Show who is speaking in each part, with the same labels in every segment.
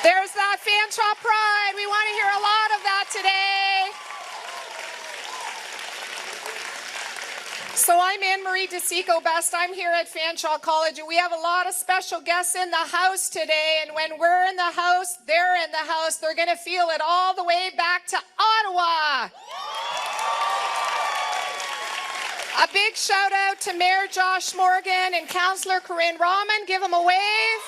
Speaker 1: There's that Fanshawe pride. We want to hear a lot of that today. So I'm Anne Marie DeCicco-Best. I'm here at Fanshawe College, and we have a lot of special guests in the house today. And when we're in the house, they're in the house. They're going to feel it all the way back to Ottawa. A big shout out to Mayor Josh Morgan and Councillor Corinne Rahman. Give them a wave.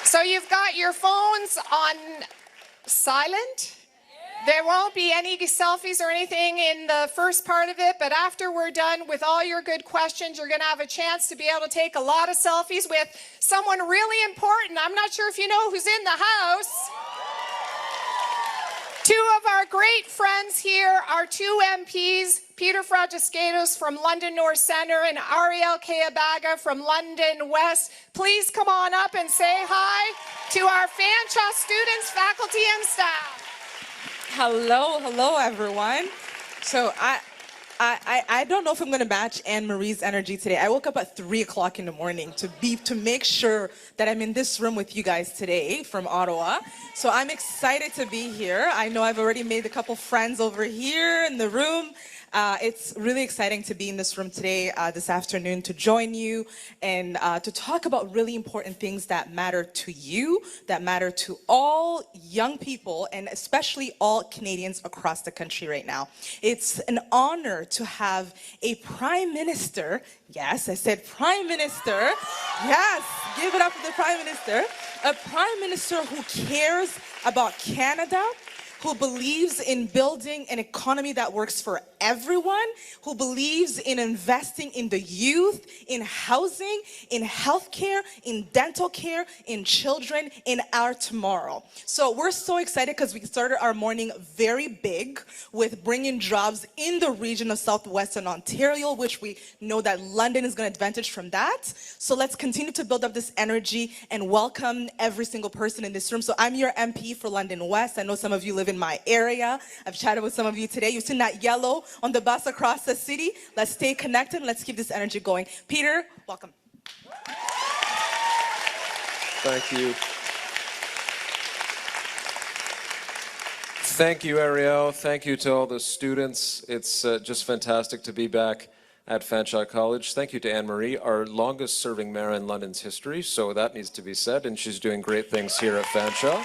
Speaker 1: So you've got your phones on silent. There won't be any selfies or anything in the first part of it, but after we're done with all your good questions, you're going to have a chance to be able to take a lot of selfies with someone really important. I'm not sure if you know who's in the house. Two of our great friends here are two MPs, Peter Fragiskatos from London North Centre and Arielle Kayabaga from London West. Please come on up and say hi to our Fanshawe students, faculty and staff.
Speaker 2: Hello everyone. So I don't know if I'm going to match Anne Marie's energy today. I woke up at 3 o'clock in the morning to make sure that I'm in this room with you guys today from Ottawa. So I'm excited to be here. I know I've already made a couple friends over here in the room. It's really exciting to be in this room today, this afternoon, to join you and to talk about really important things that matter to you, that matter to all young people, and especially all Canadians across the country right now. It's an honor to have a Prime Minister, yes, I said Prime Minister, yes, give it up for the Prime Minister, a Prime Minister who cares about Canada, who believes in building an economy that works for everyone, who believes in investing in the youth, in housing, in healthcare, in dental care, in children, in our tomorrow. So we're so excited because we started our morning very big with bringing jobs in the region of Southwestern Ontario, which we know that London is going to advantage from that. So let's continue to build up this energy and welcome every single person in this room. So I'm your MP for London West. I know some of you live in my area. I've chatted with some of you today. You've seen that yellow on the bus across the city. Let's stay connected. Let's keep this energy going. Peter, welcome.
Speaker 3: Thank you. Thank you, Arielle. Thank you to all the students. It's just fantastic to be back at Fanshawe College. Thank you to Anne Marie, our longest serving mayor in London's history, so that needs to be said, and she's doing great things here at Fanshawe.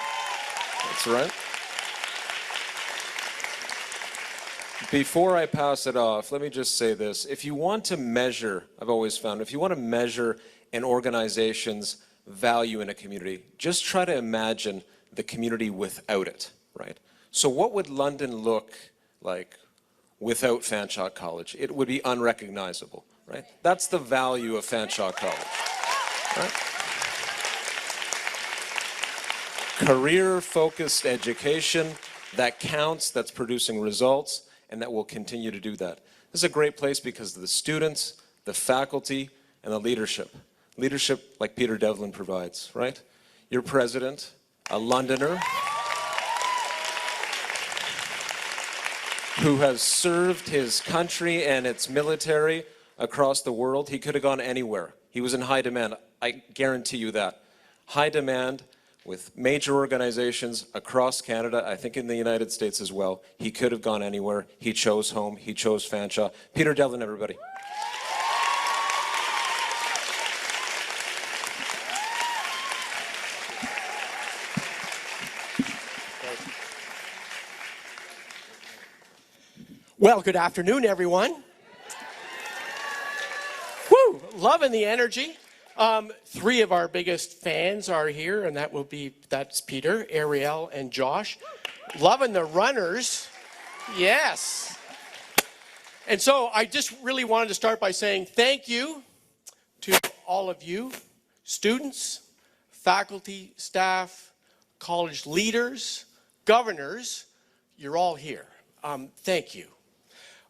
Speaker 3: That's right. Before I pass it off, let me just say this. If you want to measure, I've always found, if you want to measure an organization's value in a community, just try to imagine the community without it, right? So what would London look like without Fanshawe College? It would be unrecognizable, right? That's the value of Fanshawe College, right? Career-focused education that counts, that's producing results, and that will continue to do that. This is a great place because of the students, the faculty, and the leadership. Leadership like Peter Devlin provides, right? Your president, a Londoner, who has served his country and its military across the world. He could have gone anywhere. He was in high demand. I guarantee you that. High demand with major organizations across Canada, I think in the United States as well. He could have gone anywhere. He chose home. He chose Fanshawe. Peter Devlin, everybody.
Speaker 4: Well, good afternoon, everyone. Woo, loving the energy. Three of our biggest fans are here, and that's Peter, Arielle, and Josh. Loving the runners. Yes. And so I just really wanted to start by saying thank you to all of you, students, faculty, staff, college leaders, governors. You're all here. Thank you.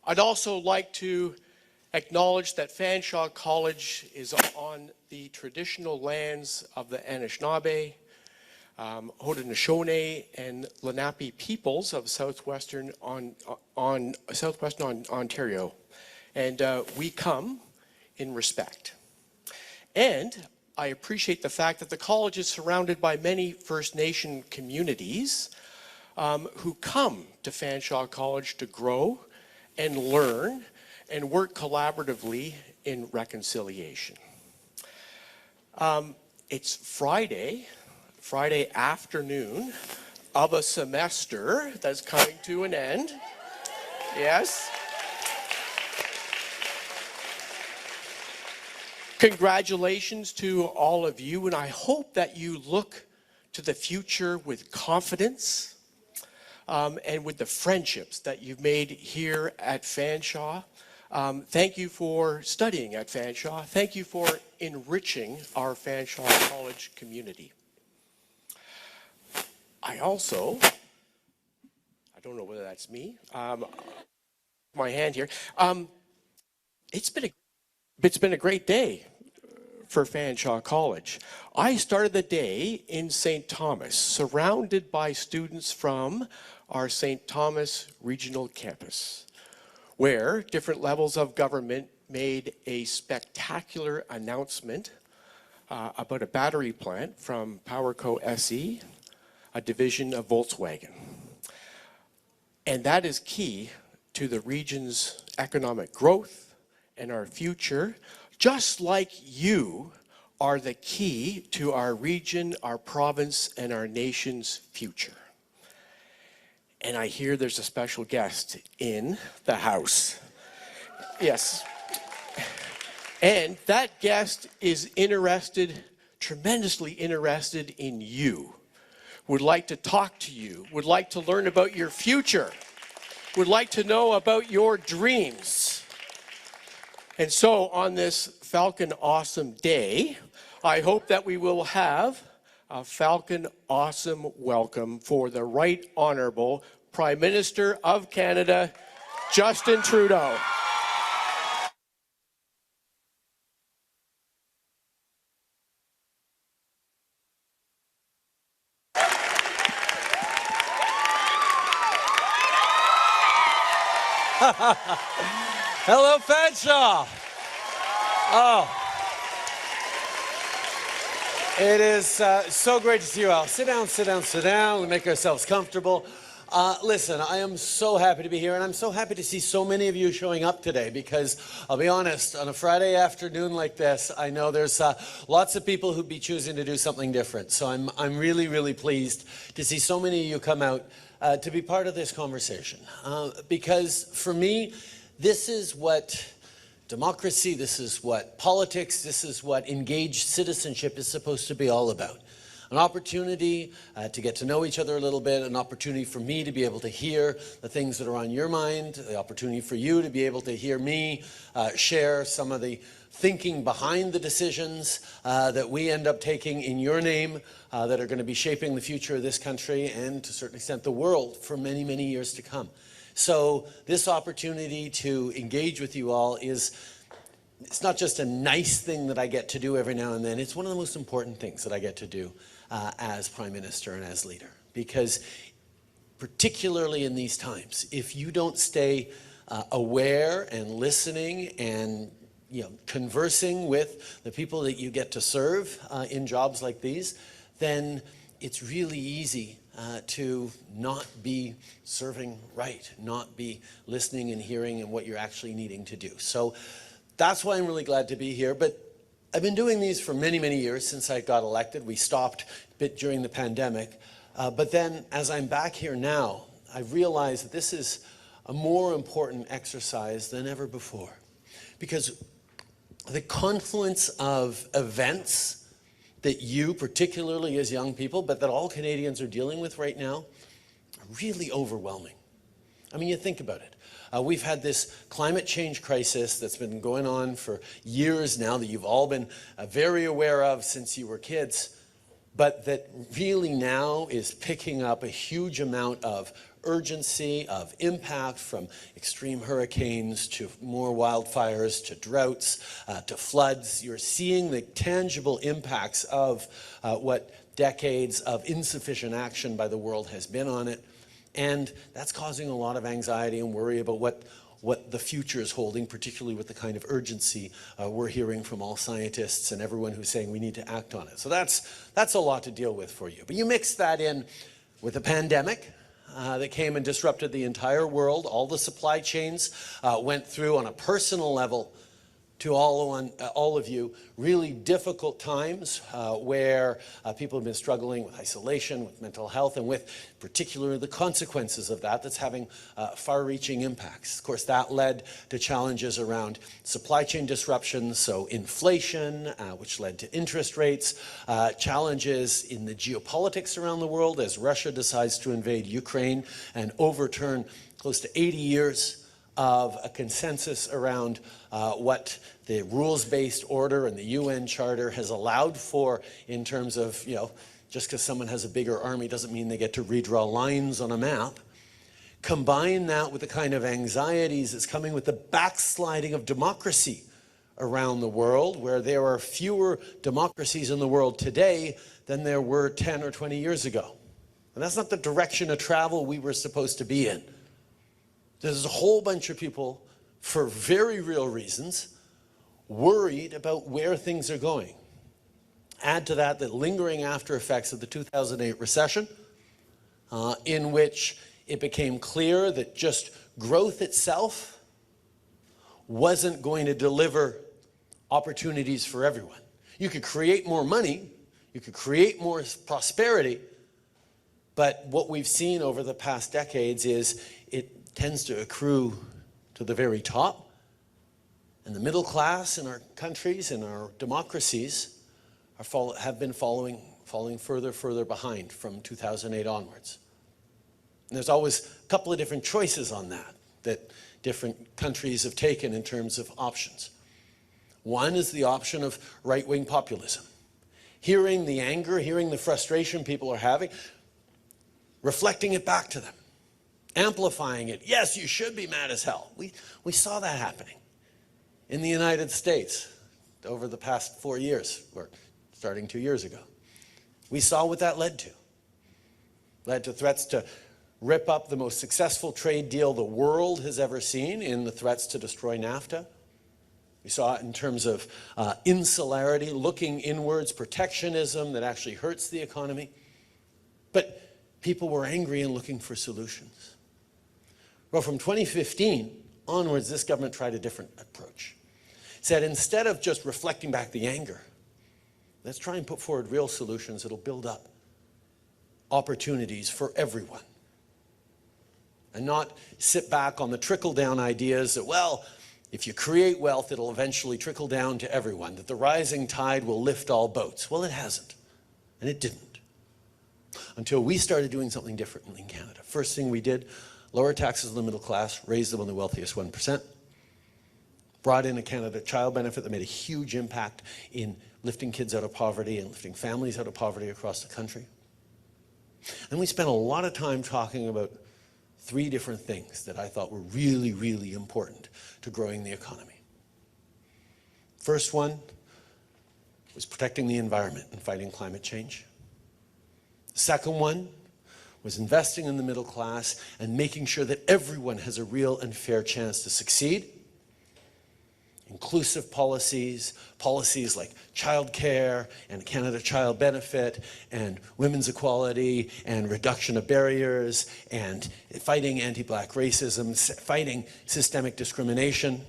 Speaker 4: I'd also like to acknowledge that Fanshawe College is on the traditional lands of the Anishinaabe, Haudenosaunee, and Lenape peoples of southwestern Ontario. And we come in respect. And I appreciate the fact that the college is surrounded by many First Nation communities who come to Fanshawe College to grow and learn and work collaboratively in reconciliation. It's Friday afternoon of a semester that's coming to an end. Yes. Congratulations to all of you, and I hope that you look to the future with confidence and with the friendships that you've made here at Fanshawe. Thank you for studying at Fanshawe. Thank you for enriching our Fanshawe College community. I don't know whether that's me, my hand here. It's been a great day for Fanshawe College. I started the day in St. Thomas, surrounded by students from our St. Thomas Regional Campus, where different levels of government made a spectacular announcement about a battery plant from PowerCo SE, a division of Volkswagen. And that is key to the region's economic growth and our future, just like you are the key to our region, our province, and our nation's future. And I hear there's a special guest in the house. Yes. And that guest is tremendously interested in you, would like to talk to you, would like to learn about your future, would like to know about your dreams. And so on this Falcon Awesome Day, I hope that we will have a Falcon Awesome welcome for the Right Honourable Prime Minister of Canada, Justin Trudeau.
Speaker 5: Hello, Fanshawe. Oh, it is so great to see you all. Sit down, sit down, sit down. Let's make ourselves comfortable. Listen, I am so happy to be here, and I'm so happy to see so many of you showing up today because, I'll be honest, on a Friday afternoon like this, I know there's lots of people who'd be choosing to do something different. So I'm really, really pleased to see so many of you come out to be part of this conversation. Because for me, this is what democracy, this is what politics, this is what engaged citizenship is supposed to be all about. An opportunity to get to know each other a little bit, an opportunity for me to be able to hear the things that are on your mind, the opportunity for you to be able to hear me share some of the thinking behind the decisions that we end up taking in your name that are going to be shaping the future of this country and to a certain extent the world for many, many years to come. So this opportunity to engage with you all it's not just a nice thing that I get to do every now and then, it's one of the most important things that I get to do as Prime Minister and as leader. Because particularly in these times, if you don't stay aware and listening and conversing with the people that you get to serve in jobs like these, then it's really easy to not be serving right, not be listening and hearing and what you're actually needing to do. So that's why I'm really glad to be here. But I've been doing these for many, many years since I got elected. We stopped a bit during the pandemic. But then as I'm back here now, I've realized that this is a more important exercise than ever before. Because the confluence of events that you, particularly as young people, but that all Canadians are dealing with right now, are really overwhelming. I mean, you think about it. We've had this climate change crisis that's been going on for years now that you've all been very aware of since you were kids, but that really now is picking up a huge amount of urgency, of impact, from extreme hurricanes to more wildfires to droughts to floods. You're seeing the tangible impacts of what decades of insufficient action by the world has been on it. And that's causing a lot of anxiety and worry about what the future is holding, particularly with the kind of urgency we're hearing from all scientists and everyone who's saying we need to act on it. So that's a lot to deal with for you. But you mix that in with a pandemic that came and disrupted the entire world. All the supply chains went through on a personal level to all of you, really difficult times where people have been struggling with isolation, with mental health, and with particularly the consequences of that that's having far-reaching impacts. Of course, that led to challenges around supply chain disruptions, so inflation, which led to interest rates, challenges in the geopolitics around the world as Russia decides to invade Ukraine and overturn close to 80 years of a consensus around what the rules-based order and the UN Charter has allowed for in terms of, just because someone has a bigger army doesn't mean they get to redraw lines on a map. Combine that with the kind of anxieties that's coming with the backsliding of democracy around the world, where there are fewer democracies in the world today than there were 10 or 20 years ago. And that's not the direction of travel we were supposed to be in. There's a whole bunch of people, for very real reasons, worried about where things are going. Add to that the lingering after effects of the 2008 recession, in which it became clear that just growth itself wasn't going to deliver opportunities for everyone. You could create more money, you could create more prosperity, but what we've seen over the past decades is it tends to accrue to the very top, and the middle class in our countries and our democracies have been falling further behind from 2008 onwards. And there's always a couple of different choices on that different countries have taken in terms of options. One is the option of right-wing populism. Hearing the anger, hearing the frustration people are having, reflecting it back to them. Amplifying it. Yes, you should be mad as hell. We saw that happening in the United States over the past 4 years, or starting 2 years ago. We saw what that led to. Led to threats to rip up the most successful trade deal the world has ever seen in the threats to destroy NAFTA. We saw it in terms of insularity, looking inwards, protectionism that actually hurts the economy. But people were angry and looking for solutions. Well, from 2015 onwards, this government tried a different approach. Said instead of just reflecting back the anger, let's try and put forward real solutions that'll build up opportunities for everyone. And not sit back on the trickle-down ideas that, well, if you create wealth, it'll eventually trickle down to everyone, that the rising tide will lift all boats. Well, it hasn't, and it didn't. Until we started doing something differently in Canada. First thing we did, lower taxes on the middle class, raise them on the wealthiest 1%, brought in a Canada Child Benefit that made a huge impact in lifting kids out of poverty and lifting families out of poverty across the country. And we spent a lot of time talking about 3 different things that I thought were really, really important to growing the economy. First one was protecting the environment and fighting climate change. The second one was investing in the middle class and making sure that everyone has a real and fair chance to succeed. Inclusive policies like childcare and Canada Child Benefit and women's equality and reduction of barriers and fighting anti-black racism, fighting systemic discrimination.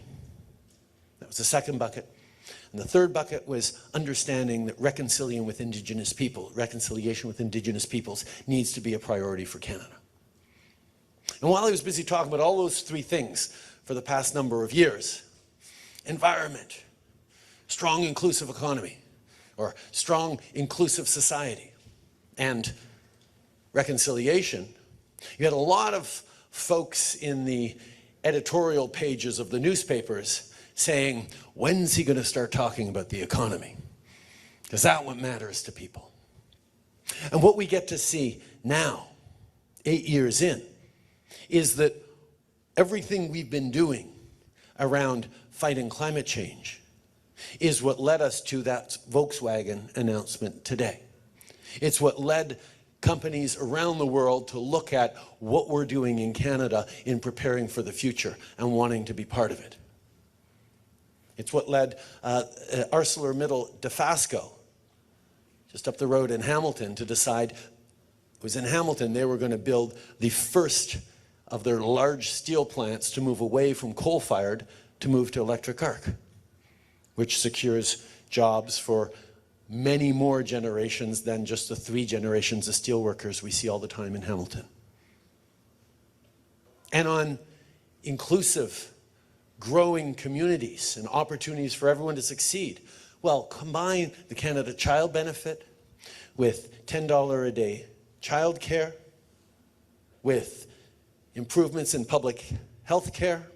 Speaker 5: That was the second bucket. And the third bucket was understanding that reconciliation with Indigenous peoples needs to be a priority for Canada. And while I was busy talking about all those 3 things for the past number of years, environment, strong inclusive economy, or strong inclusive society, and reconciliation, you had a lot of folks in the editorial pages of the newspapers saying, when's he going to start talking about the economy? Because that's what matters to people. And what we get to see now, 8 years in, is that everything we've been doing around fighting climate change is what led us to that Volkswagen announcement today. It's what led companies around the world to look at what we're doing in Canada in preparing for the future and wanting to be part of it. It's what led ArcelorMittal Dofasco, just up the road in Hamilton, to decide, it was in Hamilton, they were going to build the first of their large steel plants to move away from coal-fired to move to electric arc, which secures jobs for many more generations than just the 3 generations of steelworkers we see all the time in Hamilton. And on inclusive, growing communities and opportunities for everyone to succeed. Well, combine the Canada Child Benefit with $10 a day childcare, with improvements in public health care,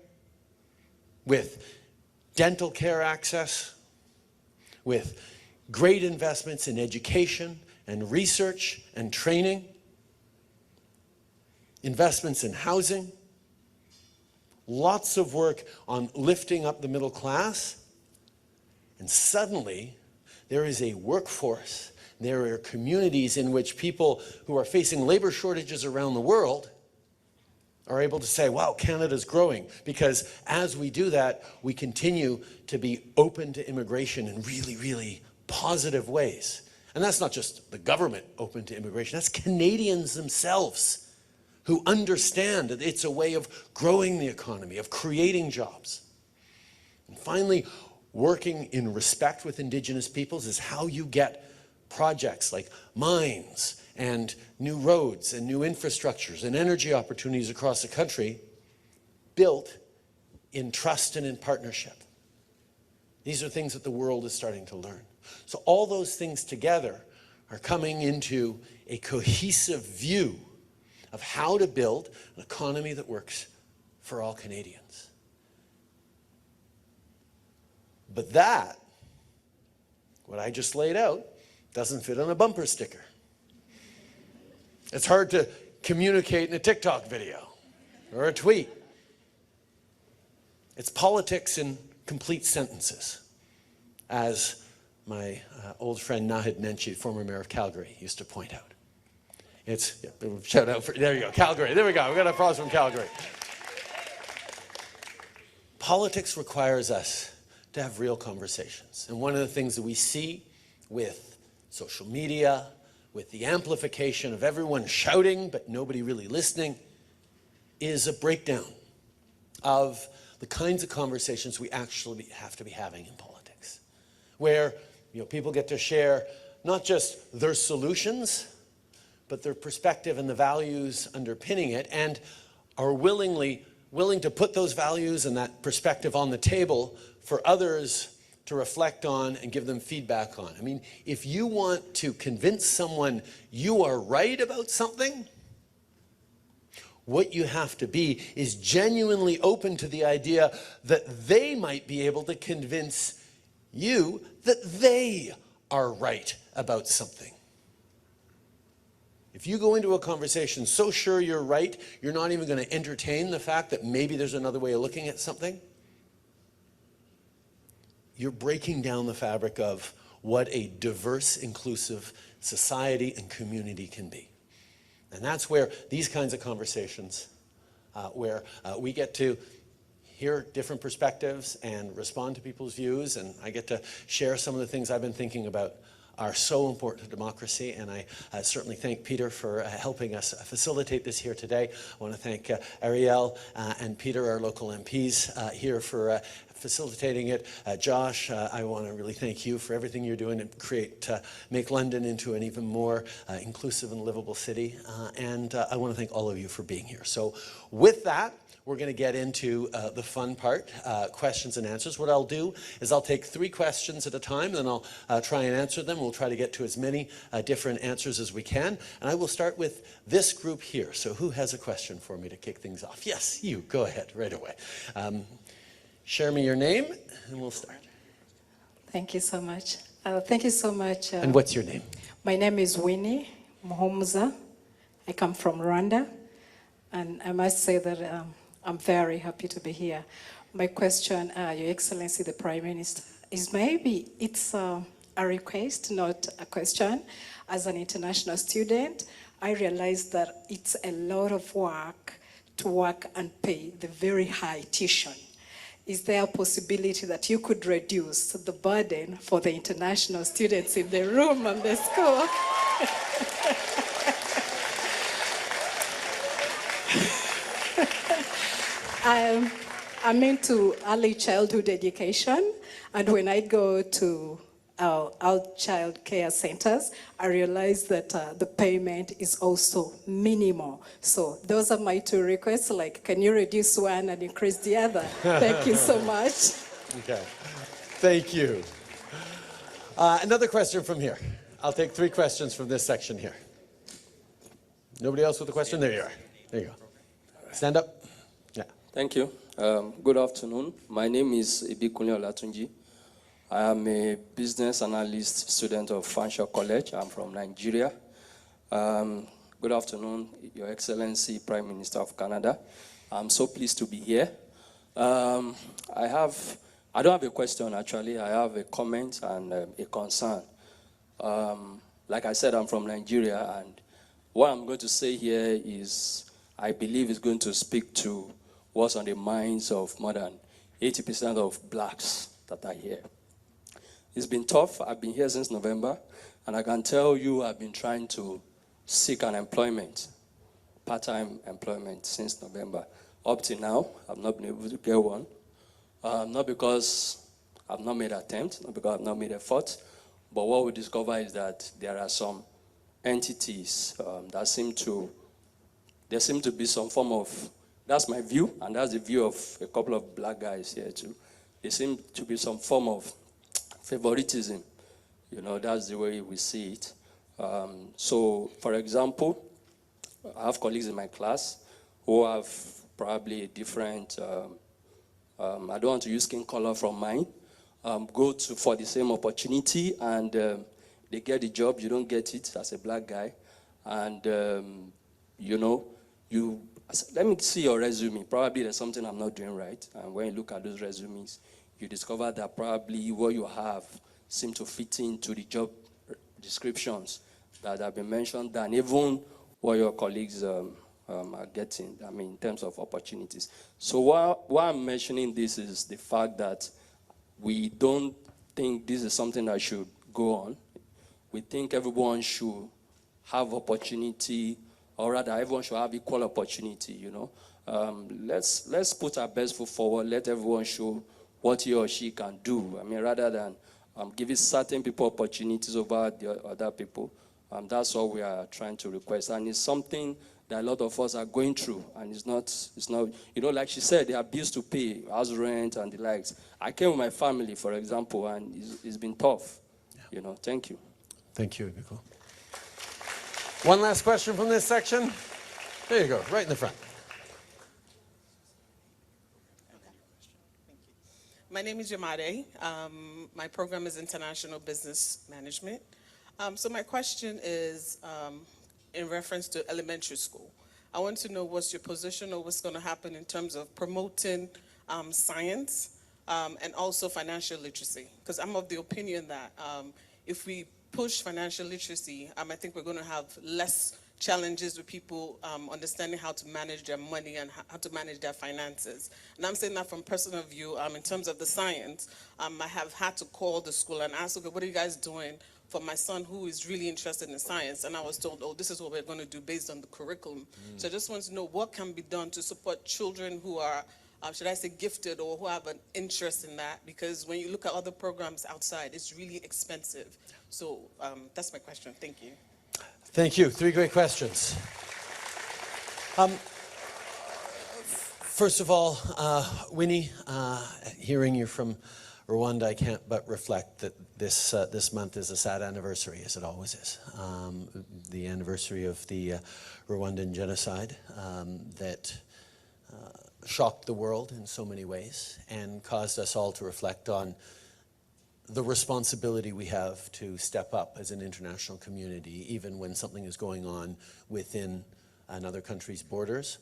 Speaker 5: with dental care access, with great investments in education and research and training, investments in housing, lots of work on lifting up the middle class, and suddenly there is a workforce, there are communities in which people who are facing labor shortages around the world are able to say, wow, Canada's growing, because as we do that, we continue to be open to immigration in really, really positive ways. And that's not just the government open to immigration, that's Canadians themselves who understand that it's a way of growing the economy, of creating jobs. And finally, working in respect with Indigenous peoples is how you get projects like mines and new roads and new infrastructures and energy opportunities across the country built in trust and in partnership. These are things that the world is starting to learn. So all those things together are coming into a cohesive view of how to build an economy that works for all Canadians. But that, what I just laid out, doesn't fit on a bumper sticker. It's hard to communicate in a TikTok video or a tweet. It's politics in complete sentences, as my old friend Nahid Nenshi, former mayor of Calgary, used to point out. It's, shout out for, there you go, Calgary. There we go, we got applause from Calgary. Politics requires us to have real conversations. And one of the things that we see with social media, with the amplification of everyone shouting but nobody really listening, is a breakdown of the kinds of conversations we actually have to be having in politics, where people get to share not just their solutions, but their perspective and the values underpinning it, and are willing to put those values and that perspective on the table for others to reflect on and give them feedback on. I mean, if you want to convince someone you are right about something, what you have to be is genuinely open to the idea that they might be able to convince you that they are right about something. If you go into a conversation so sure you're right, you're not even going to entertain the fact that maybe there's another way of looking at something, you're breaking down the fabric of what a diverse, inclusive society and community can be. And that's where these kinds of conversations, where we get to hear different perspectives and respond to people's views, and I get to share some of the things I've been thinking about, are so important to democracy. And I certainly thank Peter for helping us facilitate this here today. I want to thank Arielle and Peter, our local MPs here, for facilitating it. Josh, I want to really thank you for everything you're doing to make London into an even more inclusive and livable city. And I want to thank all of you for being here. So with that, we're going to get into the fun part, questions and answers. What I'll do is I'll take 3 questions at a time, then I'll try and answer them. We'll try to get to as many different answers as we can. And I will start with this group here. So who has a question for me to kick things off? Yes, you. Go ahead right away. Share me your name, and we'll start.
Speaker 6: Thank you so much. Thank you so much.
Speaker 5: And what's your name?
Speaker 6: My name is Winnie Muhumuza. I come from Rwanda. And I must say that I'm very happy to be here. My question, Your Excellency, the Prime Minister, is maybe it's a request, not a question. As an international student, I realized that it's a lot of work to work and pay the very high tuition. Is there a possibility that you could reduce the burden for the international students in the room and the school? I'm into early childhood education, and when I go to our child care centers, I realize that the payment is also minimal. So those are my two requests, like, can you reduce one and increase the other? Thank you so much.
Speaker 5: Okay, thank you. Another question from here. I'll take 3 questions from this section here. Nobody else with a question? There you are. There you go. Stand up. Yeah.
Speaker 7: Thank you. Good afternoon. My name is Ibikunle Olatunji. I am a business analyst student of Fanshawe College. I'm from Nigeria. Good afternoon, Your Excellency, Prime Minister of Canada. I'm so pleased to be here. I don't have a question actually. I have a comment and a concern. Like I said, I'm from Nigeria, and what I'm going to say here is, I believe it's going to speak to what's on the minds of more than 80% of blacks that are here. It's been tough. I've been here since November, and I can tell you I've been trying to seek an employment, part-time employment, since November. Up to now, I've not been able to get one. Not because I've not made an attempt, not because I've not made effort, but what we discover is that there are some entities there seem to be some form of, that's my view, and that's the view of a couple of black guys here too. There seem to be some form of favoritism. You know, that's the way we see it. So, for example, I have colleagues in my class who have probably a different, I don't want to use skin color from mine, for the same opportunity, and they get the job, you don't get it as a black guy. And, you know, let me see your resume. Probably there's something I'm not doing right. And when you look at those resumes, you discover that probably what you have seem to fit into the job descriptions that have been mentioned, and even what your colleagues are getting, I mean, in terms of opportunities. So why I'm mentioning this is the fact that we don't think this is something that should go on. We think everyone should have opportunity, or rather everyone should have equal opportunity, you know. Let's put our best foot forward, let everyone show what he or she can do. I mean, rather than giving certain people opportunities over the other people. That's what we are trying to request. And it's something that a lot of us are going through. And it's not, you know, like she said, they have bills to pay, house rent and the likes. I came with my family, for example, and it's been tough. Yeah. You know, thank you.
Speaker 5: Thank you, Nicole. One last question from this section. There you go, right in the front.
Speaker 8: My name is Yamade. My program is International Business Management. So my question is in reference to elementary school. I want to know what's your position or what's going to happen in terms of promoting science and also financial literacy. Because I'm of the opinion that if we push financial literacy, I think we're going to have less challenges with people understanding how to manage their money and how to manage their finances. And I'm saying that from personal view. In terms of the science, I have had to call the school and ask, okay, what are you guys doing for my son who is really interested in science? And I was told, oh, this is what we're going to do based on the curriculum. So I just want to know what can be done to support children who are, should I say, gifted or who have an interest in that? Because when you look at other programs outside, it's really expensive. So that's my question. Thank you.
Speaker 5: Thank you. 3 great questions. First of all, Winnie, hearing you from Rwanda, I can't but reflect that this month is a sad anniversary, as it always is. The anniversary of the Rwandan genocide that shocked the world in so many ways and caused us all to reflect on the responsibility we have to step up as an international community, even when something is going on within another country's borders.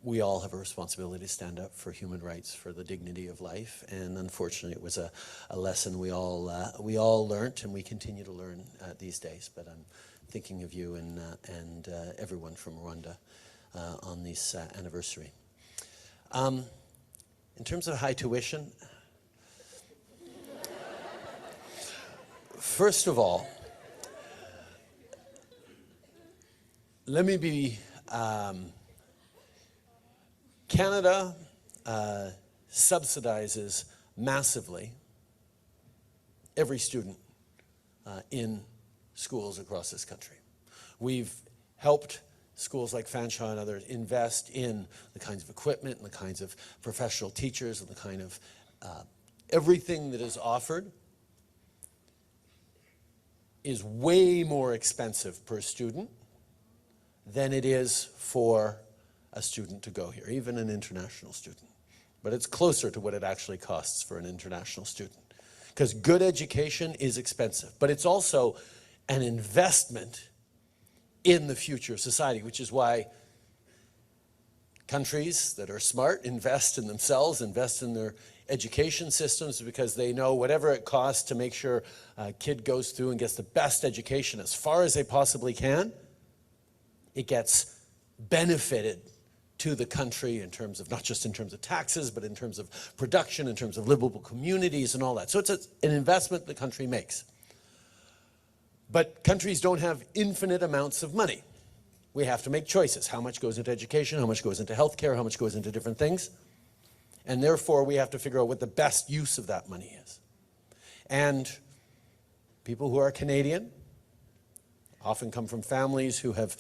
Speaker 5: We all have a responsibility to stand up for human rights, for the dignity of life, and unfortunately it was a lesson we all learned and we continue to learn these days. But I'm thinking of you and everyone from Rwanda on this anniversary. In terms of high tuition, first of all, let me be, Canada subsidizes massively every student in schools across this country. We've helped schools like Fanshawe and others invest in the kinds of equipment and the kinds of professional teachers and the kind of everything that is offered is way more expensive per student than it is for a student to go here, even an international student. But it's closer to what it actually costs for an international student. Because good education is expensive, but it's also an investment in the future of society, which is why countries that are smart invest in themselves, invest in their education systems, because they know whatever it costs to make sure a kid goes through and gets the best education as far as they possibly can, it gets benefited to the country in terms of, not just in terms of taxes, but in terms of production, in terms of livable communities and all that. So it's an investment the country makes. But countries don't have infinite amounts of money. We have to make choices. How much goes into education, how much goes into healthcare, how much goes into different things. And therefore, we have to figure out what the best use of that money is. And people who are Canadian often come from families who have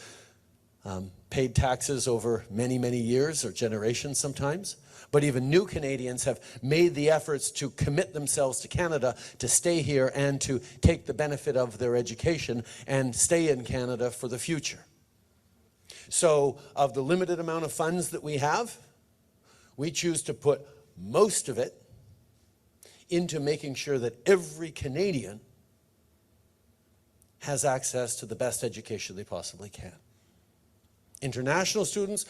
Speaker 5: paid taxes over many, many years or generations sometimes. But even new Canadians have made the efforts to commit themselves to Canada, to stay here and to take the benefit of their education and stay in Canada for the future. So of the limited amount of funds that we have, we choose to put most of it into making sure that every Canadian has access to the best education they possibly can. International students,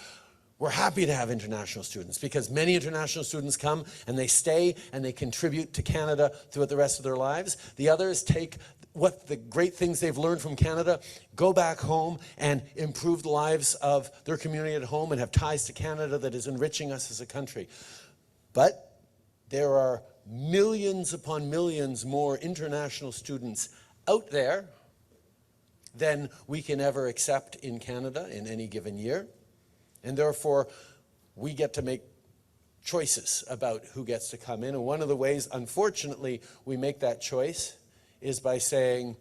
Speaker 5: we're happy to have international students because many international students come and they stay and they contribute to Canada throughout the rest of their lives. The others take what the great things they've learned from Canada, go back home and improve the lives of their community at home and have ties to Canada that is enriching us as a country. But there are millions upon millions more international students out there than we can ever accept in Canada in any given year. And therefore, we get to make choices about who gets to come in. And one of the ways, unfortunately, we make that choice is by saying,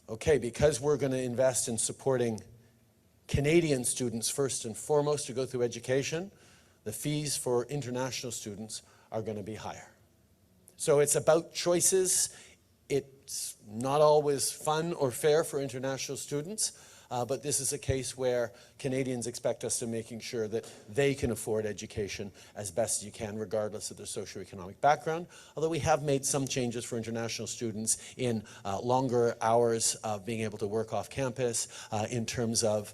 Speaker 5: okay, because we're going to invest in supporting Canadian students first and foremost to go through education, the fees for international students are going to be higher. So it's about choices. It's not always fun or fair for international students, but this is a case where Canadians expect us to making sure that they can afford education as best as you can, regardless of their socioeconomic background. Although we have made some changes for international students in longer hours of being able to work off campus, in terms of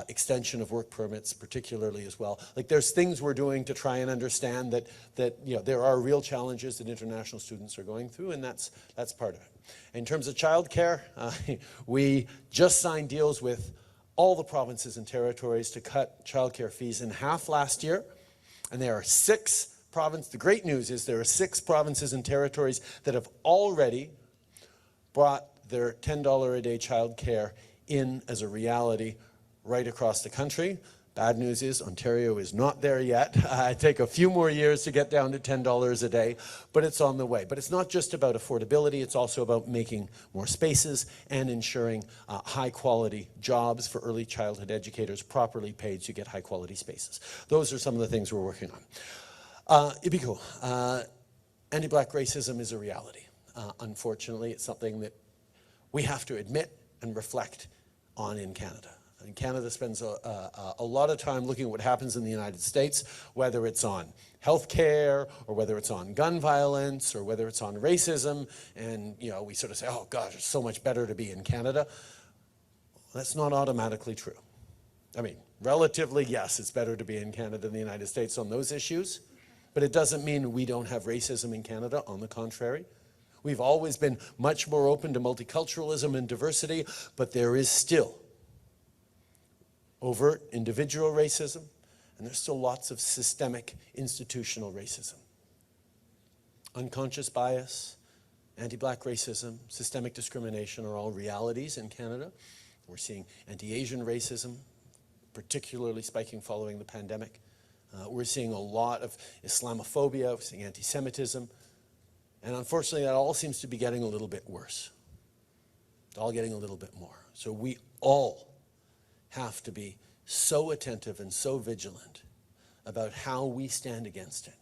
Speaker 5: extension of work permits, particularly as well. Like there's things we're doing to try and understand that there are real challenges that international students are going through, and that's part of it. In terms of childcare, we just signed deals with all the provinces and territories to cut childcare fees in half last year. And there are 6 provinces. The great news is there are 6 provinces and territories that have already brought their $10 a day childcare in as a reality right across the country. Bad news is Ontario is not there yet. It take a few more years to get down to $10 a day, but it's on the way. But it's not just about affordability, it's also about making more spaces and ensuring high quality jobs for early childhood educators, properly paid so you get high quality spaces. Those are some of the things we're working on. Ibiko, anti-black racism is a reality. Unfortunately, it's something that we have to admit and reflect on in Canada. And Canada spends a lot of time looking at what happens in the United States, whether it's on healthcare or whether it's on gun violence or whether it's on racism. And, we sort of say, oh gosh, it's so much better to be in Canada. That's not automatically true. I mean, relatively, yes, it's better to be in Canada than the United States on those issues. But it doesn't mean we don't have racism in Canada. On the contrary. We've always been much more open to multiculturalism and diversity, but there is still overt individual racism, and there's still lots of systemic institutional racism. Unconscious bias, anti-black racism, systemic discrimination are all realities in Canada. We're seeing anti-Asian racism, particularly spiking following the pandemic. We're seeing a lot of Islamophobia, we're seeing anti-Semitism, and unfortunately that all seems to be getting a little bit worse. It's all getting a little bit more. So we all have to be so attentive and so vigilant about how we stand against it.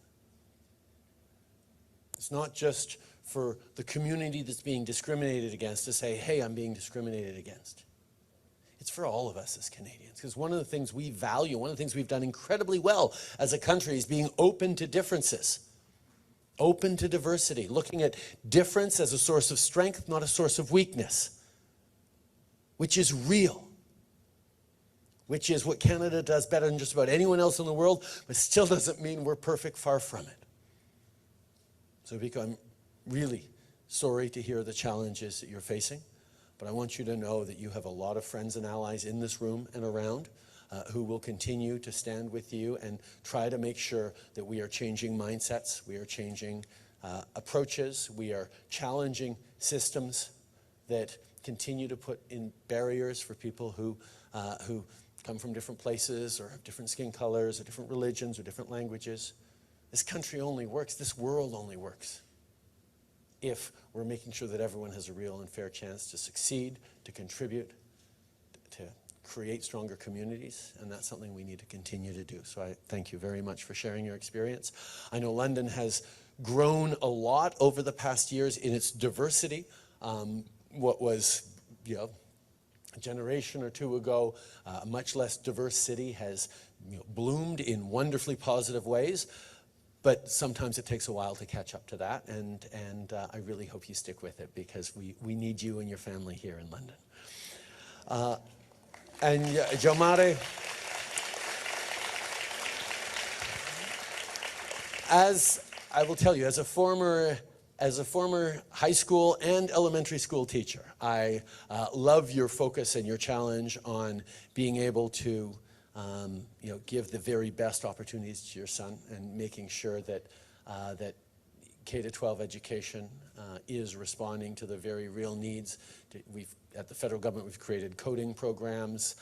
Speaker 5: It's not just for the community that's being discriminated against to say, hey, I'm being discriminated against. It's for all of us as Canadians, because one of the things we value, one of the things we've done incredibly well as a country is being open to differences, open to diversity, looking at difference as a source of strength, not a source of weakness, which is real, which is what Canada does better than just about anyone else in the world, but still doesn't mean we're perfect, far from it. So Vika, I'm really sorry to hear the challenges that you're facing. But I want you to know that you have a lot of friends and allies in this room and around who will continue to stand with you and try to make sure that we are changing mindsets, we are changing approaches, we are challenging systems that continue to put in barriers for people who come from different places or have different skin colors or different religions or different languages. This country only works, this world only works if we're making sure that everyone has a real and fair chance to succeed, to contribute, to create stronger communities, and that's something we need to continue to do. So I thank you very much for sharing your experience. I know London has grown a lot over the past years in its diversity. What was, a generation or two ago, a much less diverse city has bloomed in wonderfully positive ways. But sometimes it takes a while to catch up to that, and I really hope you stick with it because we need you and your family here in London. And Jomare, as I will tell you, as a former high school and elementary school teacher, I love your focus and your challenge on being able to give the very best opportunities to your son and making sure that that K-12 education is responding to the very real needs. At the federal government, we've created coding programs.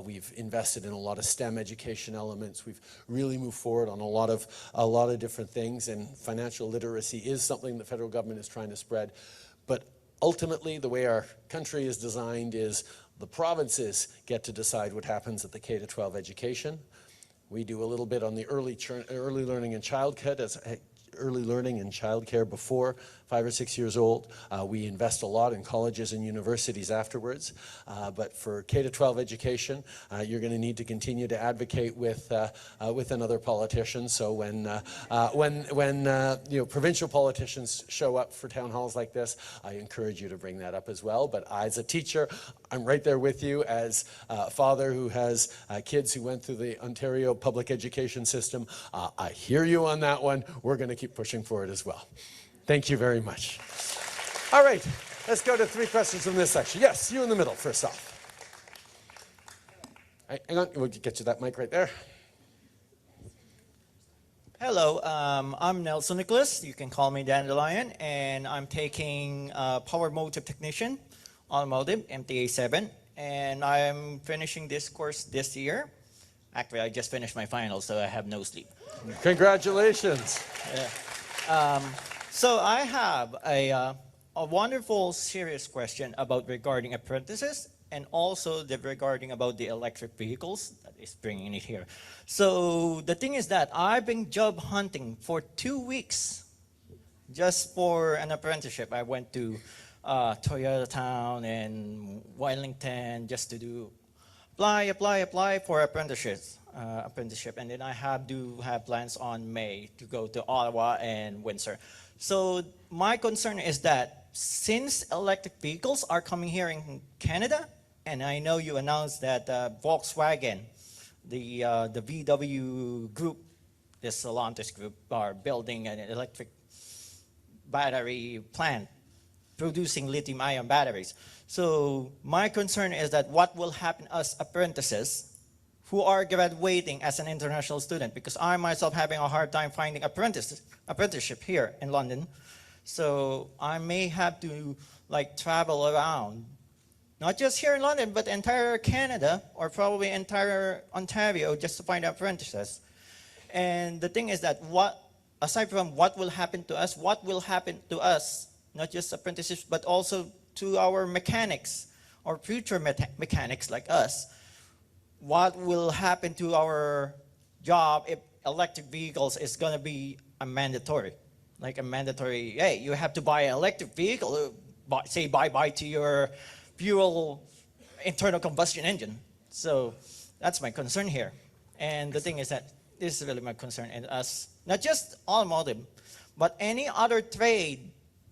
Speaker 5: We've invested in a lot of STEM education elements. We've really moved forward on a lot of different things. And financial literacy is something the federal government is trying to spread. But ultimately, the way our country is designed is the provinces get to decide what happens at the K-12 education. We do a little bit on the early learning and childcare before 5 or 6 years old. We invest a lot in colleges and universities afterwards. But for K-12 education, you're going to need to continue to advocate with another politician. So when provincial politicians show up for town halls like this, I encourage you to bring that up as well. But as a teacher, I'm right there with you. As a father who has kids who went through the Ontario public education system, I hear you on that one. We're going to keep pushing for it as well. Thank you very much. All right, let's go to 3 questions from this section. Yes, you in the middle, first off. Hang on, we'll get you that mic right there.
Speaker 9: Hello, I'm Nelson Nicholas. You can call me Dandelion, and I'm taking Power Motive Technician, Automotive, MTA 7, and I'm finishing this course this year. Actually, I just finished my final, so I have no sleep.
Speaker 5: Congratulations.
Speaker 9: Yeah. So I have a wonderful, serious question about regarding apprentices and also regarding about the electric vehicles that is bringing it here. So the thing is that I've been job hunting for 2 weeks just for an apprenticeship. I went to Toyota Town and Wellington just to do apply for apprenticeship, and then I do have plans on May to go to Ottawa and Windsor. So my concern is that since electric vehicles are coming here in Canada, and I know you announced that Volkswagen, the VW group, the Stellantis group, are building an electric battery plant producing lithium-ion batteries. So my concern is that what will happen as apprentices who are graduating as an international student, because I myself having a hard time finding apprenticeship here in London. So I may have to like travel around, not just here in London, but entire Canada or probably entire Ontario just to find apprentices. And the thing is that aside from what will happen to us, what will happen to us, not just apprentices, but also to our mechanics or future mechanics like us, what will happen to our job if electric vehicles is going to be a mandatory? Like a mandatory, hey, you have to buy an electric vehicle, say bye-bye to your fuel internal combustion engine. So that's my concern here. And the thing is that this is really my concern, and us, not just automotive, but any other trade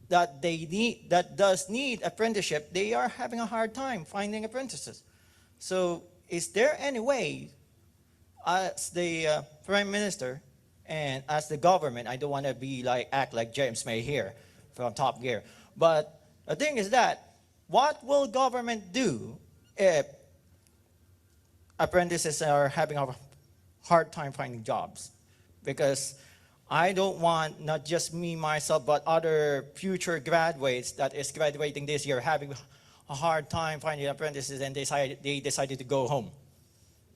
Speaker 9: that they need, that does need apprenticeship, they are having a hard time finding apprentices. So is there any way, as the Prime Minister and as the government, I don't want to be like, act like James May here from Top Gear, but the thing is that, what will government do if apprentices are having a hard time finding jobs? Because I don't want not just me, myself, but other future graduates that is graduating this year having a hard time finding apprentices, and they decided to go home.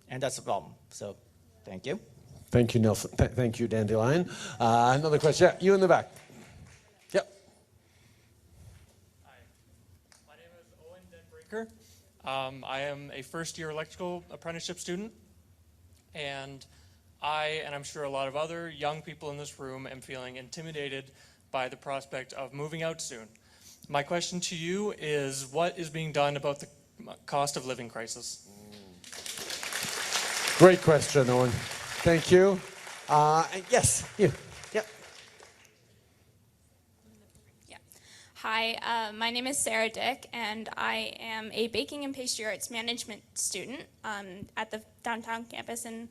Speaker 9: And that's the problem. So, thank you.
Speaker 5: Thank you, Nelson. Thank you, Dandelion. Another question. Yeah, you in the back. Yep.
Speaker 10: Hi. My name is Owen Denbreaker. I am a first-year electrical apprenticeship student, and I'm sure a lot of other young people in this room, am feeling intimidated by the prospect of moving out soon. My question to you is, what is being done about the cost of living crisis?
Speaker 5: Great question, Owen. Thank you. Yes, you. Yep.
Speaker 11: Yeah. Hi, my name is Sarah Dick, and I am a baking and pastry arts management student at the downtown campus in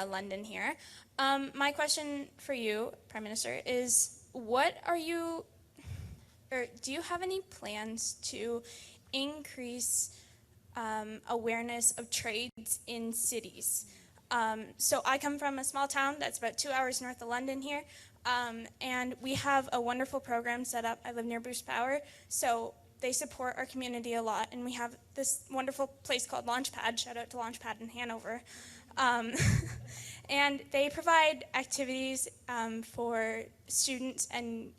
Speaker 11: London here. My question for you, Prime Minister, is do you have any plans to increase awareness of trades in cities? So I come from a small town that's about 2 hours north of London here, and we have a wonderful program set up. I live near Bruce Power, so they support our community a lot, and we have this wonderful place called Launchpad. Shout out to Launchpad in Hanover. And they provide activities for students and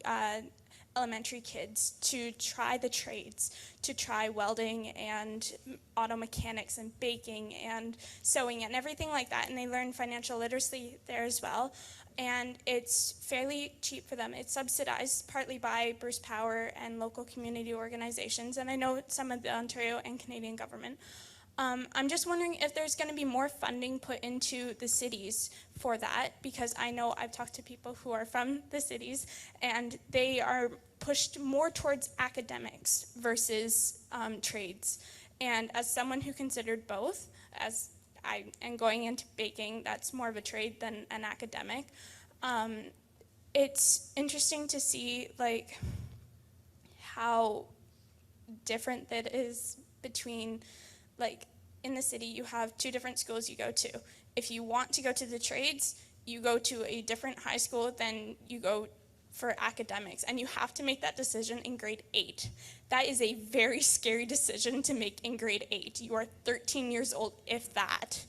Speaker 11: elementary kids to try the trades, to try welding and auto mechanics and baking and sewing and everything like that. And they learn financial literacy there as well. And it's fairly cheap for them. It's subsidized partly by Bruce Power and local community organizations, and I know some of the Ontario and Canadian government. I'm just wondering if there's going to be more funding put into the cities for that, because I know I've talked to people who are from the cities, and they are pushed more towards academics versus trades. And as someone who considered both, as I am going into baking, that's more of a trade than an academic. It's interesting to see like how different that is between, like, in the city you have two different schools you go to. If you want to go to the trades, you go to a different high school than you go for academics, and you have to make that decision in grade 8. That is a very scary decision to make in grade 8. You are 13 years old, if that.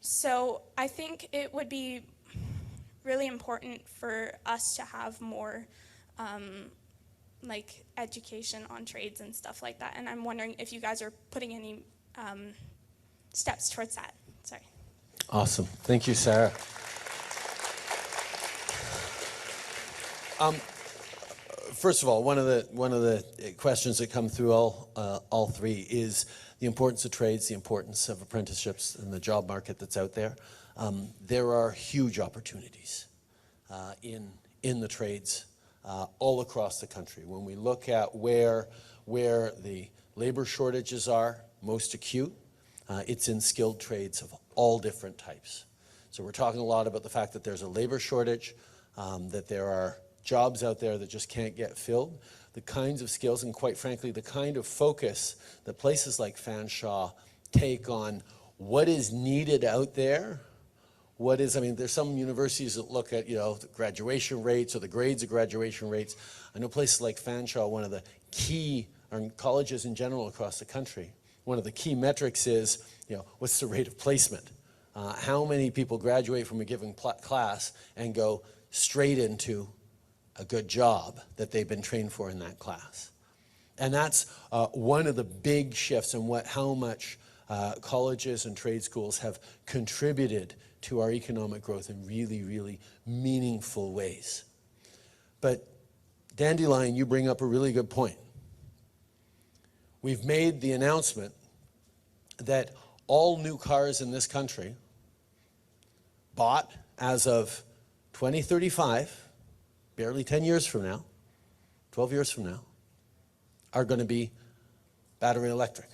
Speaker 11: So I think it would be really important for us to have more like education on trades and stuff like that. And I'm wondering if you guys are putting any steps towards that. Sorry.
Speaker 5: Awesome. Thank you, Sarah. First of all, one of the questions that come through all three is the importance of trades, the importance of apprenticeships, and the job market that's out there. There are huge opportunities in the trades all across the country. When we look at where the labor shortages are most acute, it's in skilled trades of all different types. So we're talking a lot about the fact that there's a labor shortage, that there are jobs out there that just can't get filled. The kinds of skills and, quite frankly, the kind of focus that places like Fanshawe take on what is needed out there. I mean, there's some universities that look at, the graduation rates or the grades of graduation rates. I know places like Fanshawe, one of the key, or colleges in general across the country, one of the key metrics is, what's the rate of placement? How many people graduate from a given class and go straight into a good job that they've been trained for in that class? And that's one of the big shifts in how much colleges and trade schools have contributed to our economic growth in really, really meaningful ways. But Dandelion, you bring up a really good point. We've made the announcement that all new cars in this country bought as of 2035, barely 10 years from now, 12 years from now, are going to be battery electric,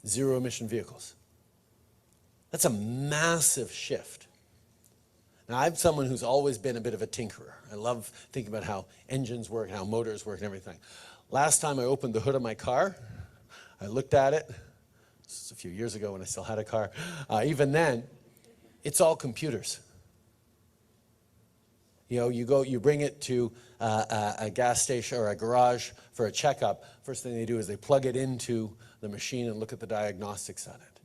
Speaker 5: zero emission vehicles. That's a massive shift. Now, I'm someone who's always been a bit of a tinkerer. I love thinking about how engines work, how motors work and everything. Last time I opened the hood of my car, I looked at it. This was a few years ago when I still had a car. Even then, it's all computers. You bring it to a gas station or a garage for a checkup. First thing they do is they plug it into the machine and look at the diagnostics on it.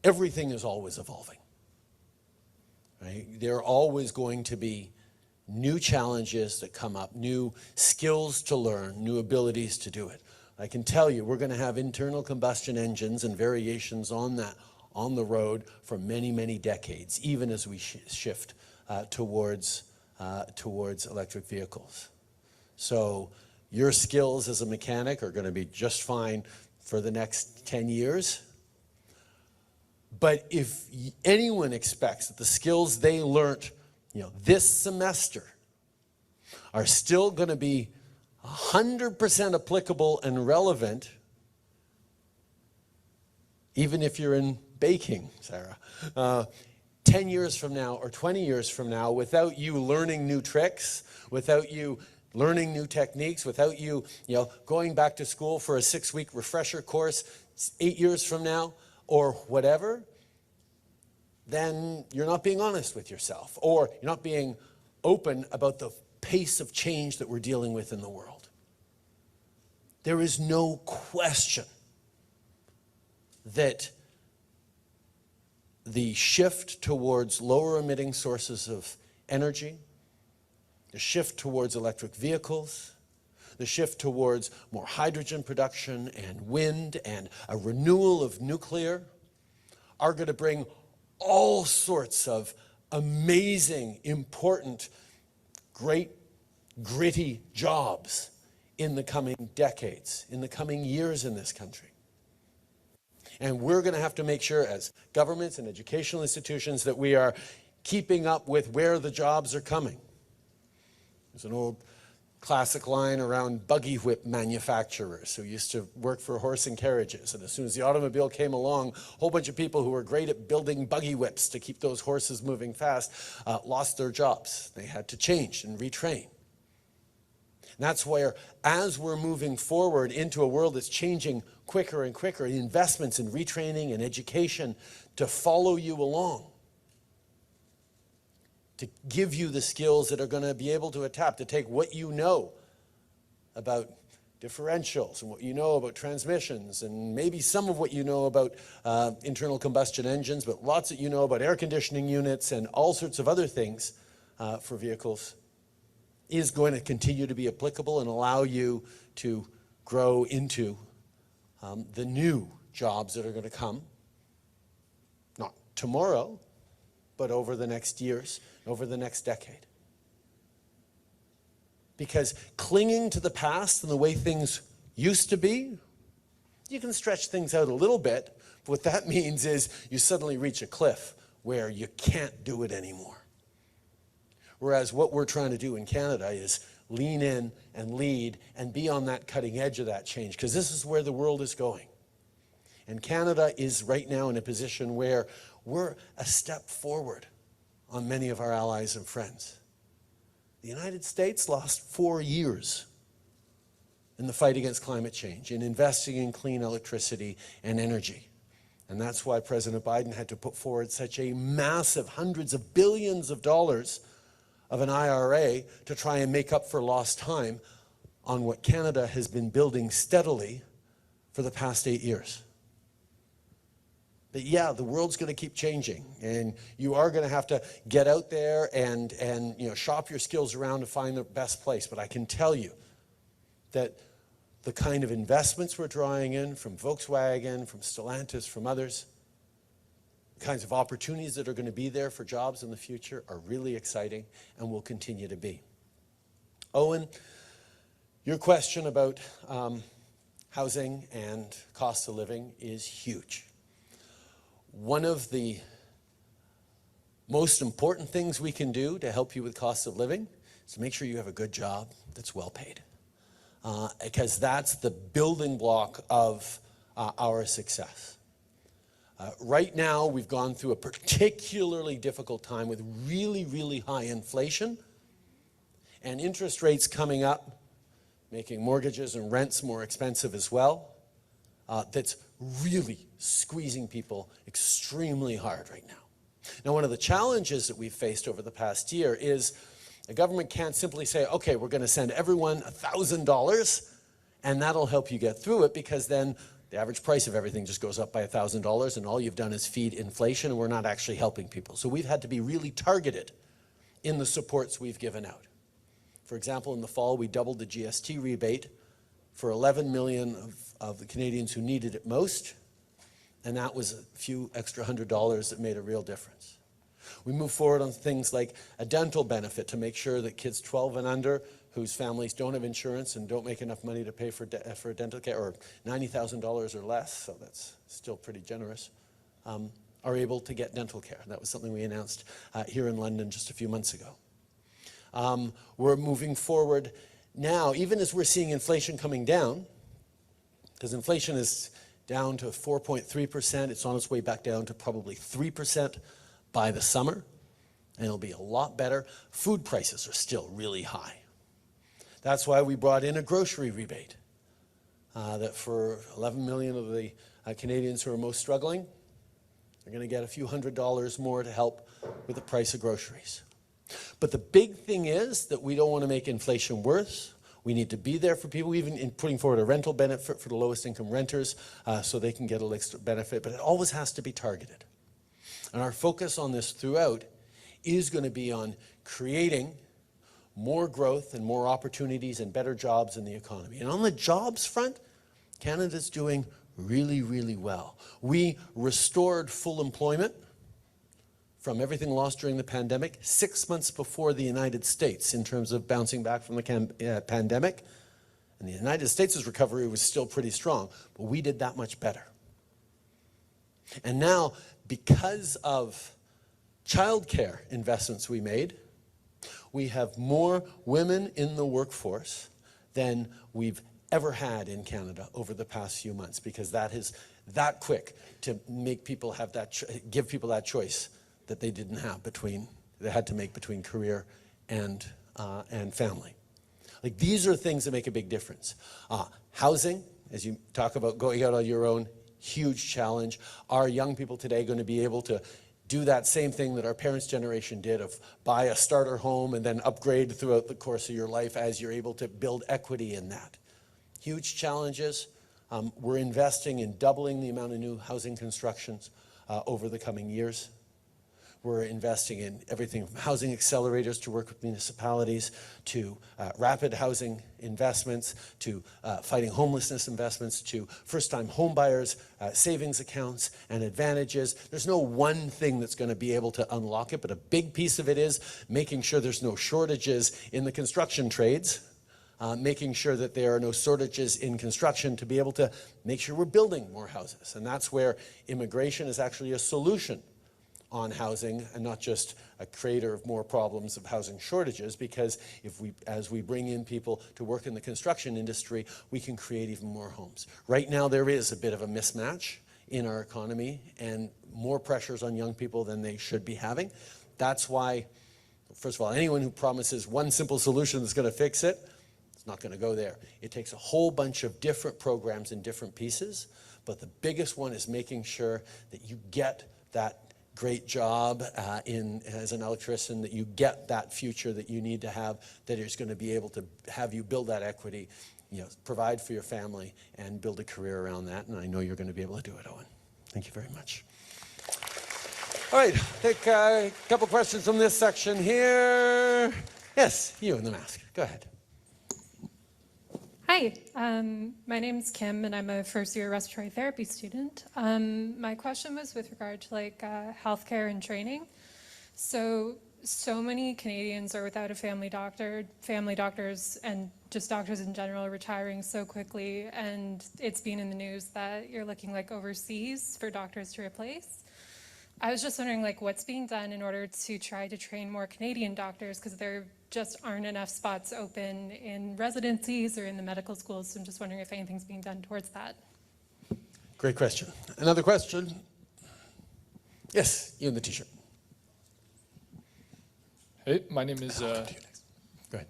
Speaker 5: Everything is always evolving. Right? There are always going to be new challenges that come up, new skills to learn, new abilities to do it. I can tell you, we're going to have internal combustion engines and variations on that on the road for many, many decades, even as we shift towards electric vehicles. So your skills as a mechanic are going to be just fine for the next 10 years. But if anyone expects that the skills they learned, this semester are still going to be 100% applicable and relevant, even if you're in baking, Sarah, 10 years from now or 20 years from now, without you learning new tricks, without you learning new techniques, without you, going back to school for a 6-week refresher course 8 years from now, or whatever, then you're not being honest with yourself, or you're not being open about the pace of change that we're dealing with in the world. There is no question that the shift towards lower emitting sources of energy, the shift towards electric vehicles, the shift towards more hydrogen production and wind and a renewal of nuclear are going to bring all sorts of amazing, important, great, gritty jobs in the coming decades, in the coming years in this country. And we're going to have to make sure as governments and educational institutions that we are keeping up with where the jobs are coming. There's an old classic line around buggy whip manufacturers who used to work for horse and carriages. And as soon as the automobile came along, a whole bunch of people who were great at building buggy whips to keep those horses moving fast lost their jobs. They had to change and retrain. And that's where, as we're moving forward into a world that's changing quicker and quicker, investments in retraining and education to follow you along, to give you the skills that are going to be able to adapt, to take what you know about differentials and what you know about transmissions and maybe some of what you know about internal combustion engines, but lots that you know about air conditioning units and all sorts of other things for vehicles, is going to continue to be applicable and allow you to grow into the new jobs that are going to come, not tomorrow, but over the next years, over the next decade. Because clinging to the past and the way things used to be, you can stretch things out a little bit, but what that means is you suddenly reach a cliff where you can't do it anymore. Whereas what we're trying to do in Canada is lean in and lead and be on that cutting edge of that change, because this is where the world is going. And Canada is right now in a position where we're a step forward on many of our allies and friends. The United States lost 4 years in the fight against climate change, in investing in clean electricity and energy. And that's why President Biden had to put forward such a massive hundreds of billions of dollars of an IRA to try and make up for lost time on what Canada has been building steadily for the past 8 years. But yeah, the world's going to keep changing, and you are going to have to get out there and shop your skills around to find the best place. But I can tell you that the kind of investments we're drawing in from Volkswagen, from Stellantis, from others, the kinds of opportunities that are going to be there for jobs in the future are really exciting and will continue to be. Owen, your question about housing and cost of living is huge. One of the most important things we can do to help you with cost of living is to make sure you have a good job that's well paid. Because that's the building block of our success. Right now, we've gone through a particularly difficult time with really, really high inflation and interest rates coming up, making mortgages and rents more expensive as well. That's really squeezing people extremely hard right now. Now, one of the challenges that we've faced over the past year is the government can't simply say, okay, we're going to send everyone $1,000 and that'll help you get through it, because then the average price of everything just goes up by $1,000 and all you've done is feed inflation and we're not actually helping people. So we've had to be really targeted in the supports we've given out. For example, in the fall, we doubled the GST rebate for 11 million of the Canadians who needed it most, and that was a few extra $100 that made a real difference. We moved forward on things like a dental benefit to make sure that kids 12 and under whose families don't have insurance and don't make enough money to pay for dental care, or $90,000 or less, so that's still pretty generous, are able to get dental care. That was something we announced here in London just a few months ago. We're moving forward now, even as we're seeing inflation coming down, because inflation is down to 4.3%. It's on its way back down to probably 3% by the summer, and it'll be a lot better. Food prices are still really high. That's why we brought in a grocery rebate that for 11 million of the Canadians who are most struggling, they're going to get a few $100s more to help with the price of groceries. But the big thing is that we don't want to make inflation worse. We need to be there for people, even in putting forward a rental benefit for the lowest income renters so they can get a extra benefit, but it always has to be targeted. And our focus on this throughout is going to be on creating more growth and more opportunities and better jobs in the economy. And on the jobs front, Canada's doing really, really well. We restored full employment from everything lost during the pandemic 6 months before the United States in terms of bouncing back from the pandemic. And the United States' recovery was still pretty strong, but we did that much better. And now, because of childcare investments we made, we have more women in the workforce than we've ever had in Canada over the past few months, because that is that quick to make people have that, give people that choice that they didn't have they had to make between career and family. Like, these are things that make a big difference. Housing, as you talk about going out on your own, huge challenge. Are young people today going to be able to do that same thing that our parents' generation did, of buy a starter home and then upgrade throughout the course of your life as you're able to build equity in that? Huge challenges. We're investing in doubling the amount of new housing constructions over the coming years. We're investing in everything from housing accelerators to work with municipalities, to rapid housing investments, to fighting homelessness investments, to first-time home buyers, savings accounts, and advantages. There's no one thing that's going to be able to unlock it, but a big piece of it is making sure there's no shortages in the construction trades, making sure that there are no shortages in construction to be able to make sure we're building more houses. And that's where immigration is actually a solution on housing, and not just a creator of more problems of housing shortages, because as we bring in people to work in the construction industry, we can create even more homes. Right now there is a bit of a mismatch in our economy and more pressures on young people than they should be having. That's why, first of all, anyone who promises one simple solution that's going to fix it, not going to go there. It takes a whole bunch of different programs and different pieces, but the biggest one is making sure that you get that great job as an electrician, that you get that future that you need to have, that is going to be able to have you build that equity, provide for your family, and build a career around that. And I know you're going to be able to do it, Owen. Thank you very much. All right, take a couple questions from this section here. Yes, you in the mask. Go ahead.
Speaker 12: Hi, my name's Kim, and I'm a first-year respiratory therapy student. My question was with regard to healthcare and training. So many Canadians are without a family doctor. Family doctors and just doctors in general are retiring so quickly, and it's been in the news that you're looking overseas for doctors to replace. I was just wondering what's being done in order to try to train more Canadian doctors, because there just aren't enough spots open in residencies or in the medical schools. So I'm just wondering if anything's being done towards that.
Speaker 5: Great question. Another question? Yes, you in the t-shirt.
Speaker 13: Hey, my name is...
Speaker 5: Go ahead.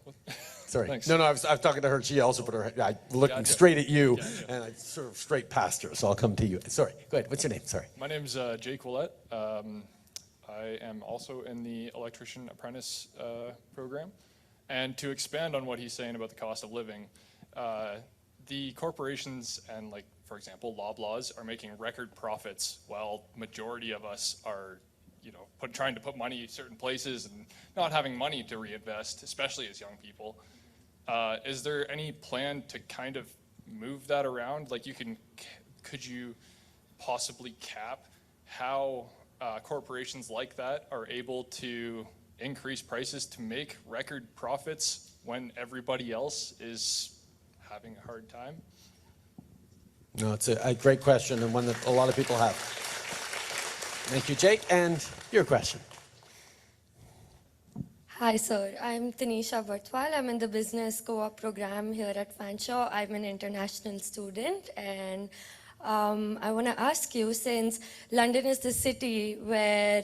Speaker 5: Sorry.
Speaker 13: Thanks.
Speaker 5: No, I was talking to her. She also put her, looking straight at you, and I sort of straight past her, so I'll come to you. Sorry, go ahead. What's your name? Sorry.
Speaker 13: My name's Jake Willett. I am also in the electrician apprentice program. And to expand on what he's saying about the cost of living, the corporations and, for example, Loblaws are making record profits while majority of us are trying to put money in certain places and not having money to reinvest, especially as young people. Is there any plan to kind of move that around? Could you possibly cap how corporations like that are able to increase prices to make record profits when everybody else is having a hard time?
Speaker 5: No, it's a great question, and one that a lot of people have. Thank you, Jake. And your question.
Speaker 14: Hi, sir. I'm Tanisha Bartwal. I'm in the business co-op program here at Fanshawe. I'm an international student, and I want to ask you, since London is the city where,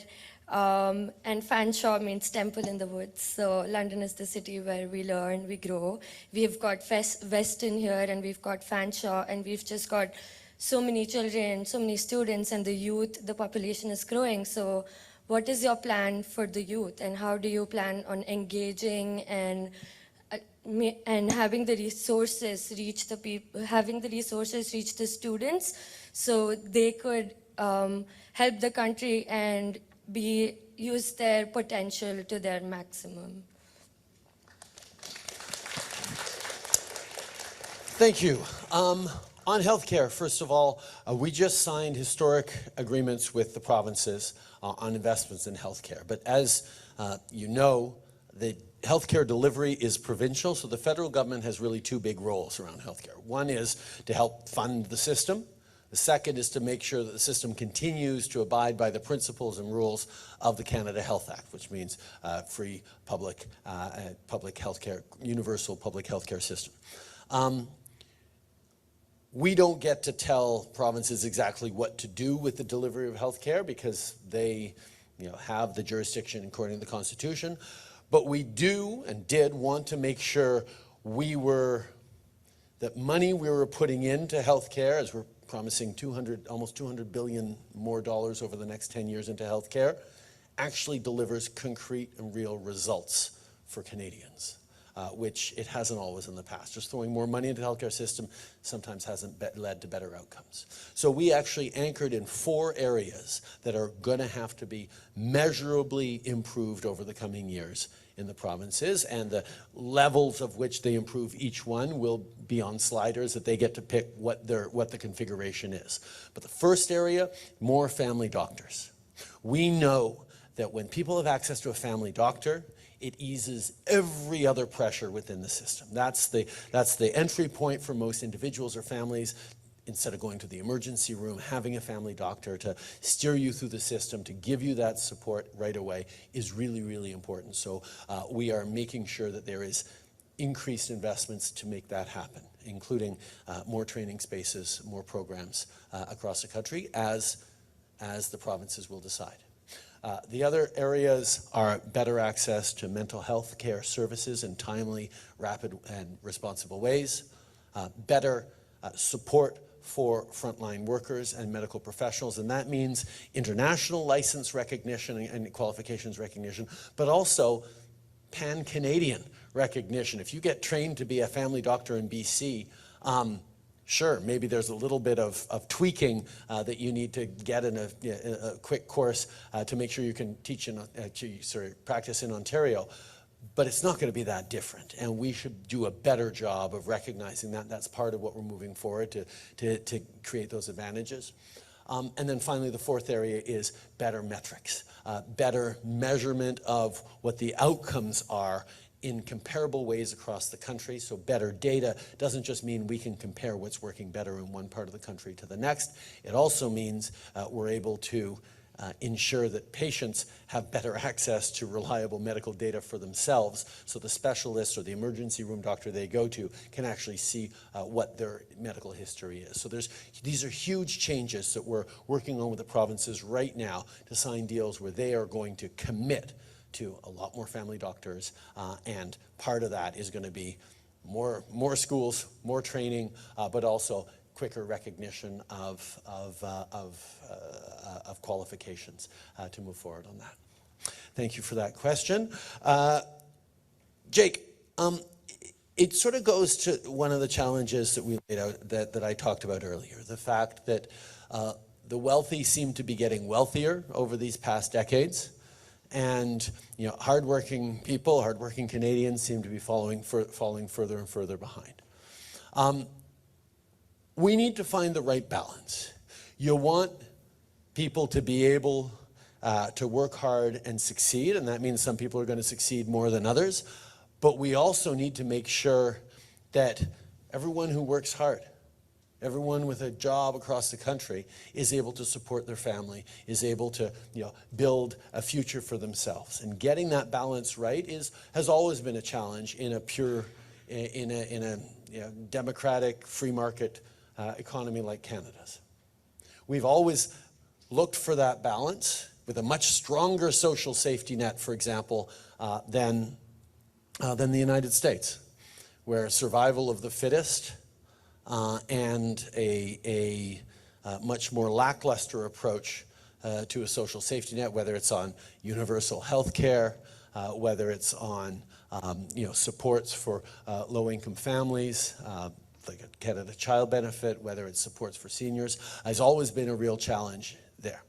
Speaker 14: and Fanshawe means temple in the woods, so London is the city where we learn, we grow. We've got Weston here, and we've got Fanshawe, and we've just got so many children, so many students, and the youth, the population is growing. So what is your plan for the youth, and how do you plan on engaging and having the resources reach the people, having the resources reach the students, so they could help the country and use their potential to their maximum?
Speaker 5: Thank you. On healthcare, first of all, we just signed historic agreements with the provinces on investments in healthcare. But as you know, the healthcare delivery is provincial, so the federal government has really two big roles around healthcare. One is to help fund the system. The second is to make sure that the system continues to abide by the principles and rules of the Canada Health Act, which means free public healthcare, universal public healthcare system. We don't get to tell provinces exactly what to do with the delivery of healthcare because they have the jurisdiction according to the Constitution. But we do and did want to make sure that money we were putting into healthcare, as we're promising almost $200 billion more dollars over the next 10 years into healthcare, actually delivers concrete and real results for Canadians. Which it hasn't always in the past. Just throwing more money into the healthcare system sometimes hasn't led to better outcomes. So we actually anchored in 4 areas that are going to have to be measurably improved over the coming years in the provinces, and the levels of which they improve each one will be on sliders that they get to pick what the configuration is. But the first area, more family doctors. We know that when people have access to a family doctor, it eases every other pressure within the system. That's the entry point for most individuals or families. Instead of going to the emergency room, having a family doctor to steer you through the system, to give you that support right away is really, really important. So we are making sure that there is increased investments to make that happen, including more training spaces, more programs across the country as the provinces will decide. The other areas are better access to mental health care services in timely, rapid, and responsible ways, better support for frontline workers and medical professionals, and that means international license recognition and qualifications recognition, but also pan-Canadian recognition. If you get trained to be a family doctor in BC, sure, maybe there's a little bit of tweaking that you need to get in a quick course to make sure you can teach in, practice in Ontario. But it's not going to be that different, and we should do a better job of recognizing that. That's part of what we're moving forward to create those advantages. And then finally, the fourth area is better metrics, better measurement of what the outcomes are in comparable ways across the country. So better data doesn't just mean we can compare what's working better in one part of the country to the next. It also means we're able to ensure that patients have better access to reliable medical data for themselves, so the specialist or the emergency room doctor they go to can actually see what their medical history is. So these are huge changes that we're working on with the provinces right now to sign deals where they are going to commit to a lot more family doctors, and part of that is going to be more schools, more training, but also quicker recognition of qualifications to move forward on that. Thank you for that question. Jake, it sort of goes to one of the challenges that we laid out that I talked about earlier, the fact that the wealthy seem to be getting wealthier over these past decades, and hardworking people, hardworking Canadians seem to be falling further and further behind. We need to find the right balance. You want people to be able to work hard and succeed, and that means some people are going to succeed more than others, but we also need to make sure that everyone who works hard, everyone with a job across the country is able to support their family, is able to build a future for themselves. And getting that balance right has always been a challenge in a democratic, free market economy like Canada's. We've always looked for that balance with a much stronger social safety net, for example, than the United States, where survival of the fittest and a much more lackluster approach to a social safety net, whether it's on universal health care, whether it's on supports for low-income families, like a Canada Child Benefit, whether it's supports for seniors, has always been a real challenge there.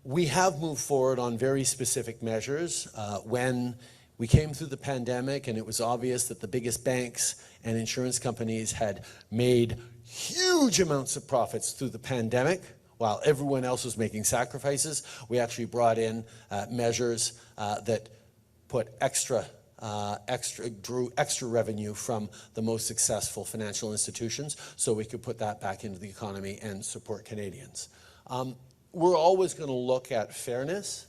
Speaker 5: We have moved forward on very specific measures. When we came through the pandemic and it was obvious that the biggest banks and insurance companies had made huge amounts of profits through the pandemic, while everyone else was making sacrifices, we actually brought in measures that put drew extra revenue from the most successful financial institutions, so we could put that back into the economy and support Canadians. We're always going to look at fairness,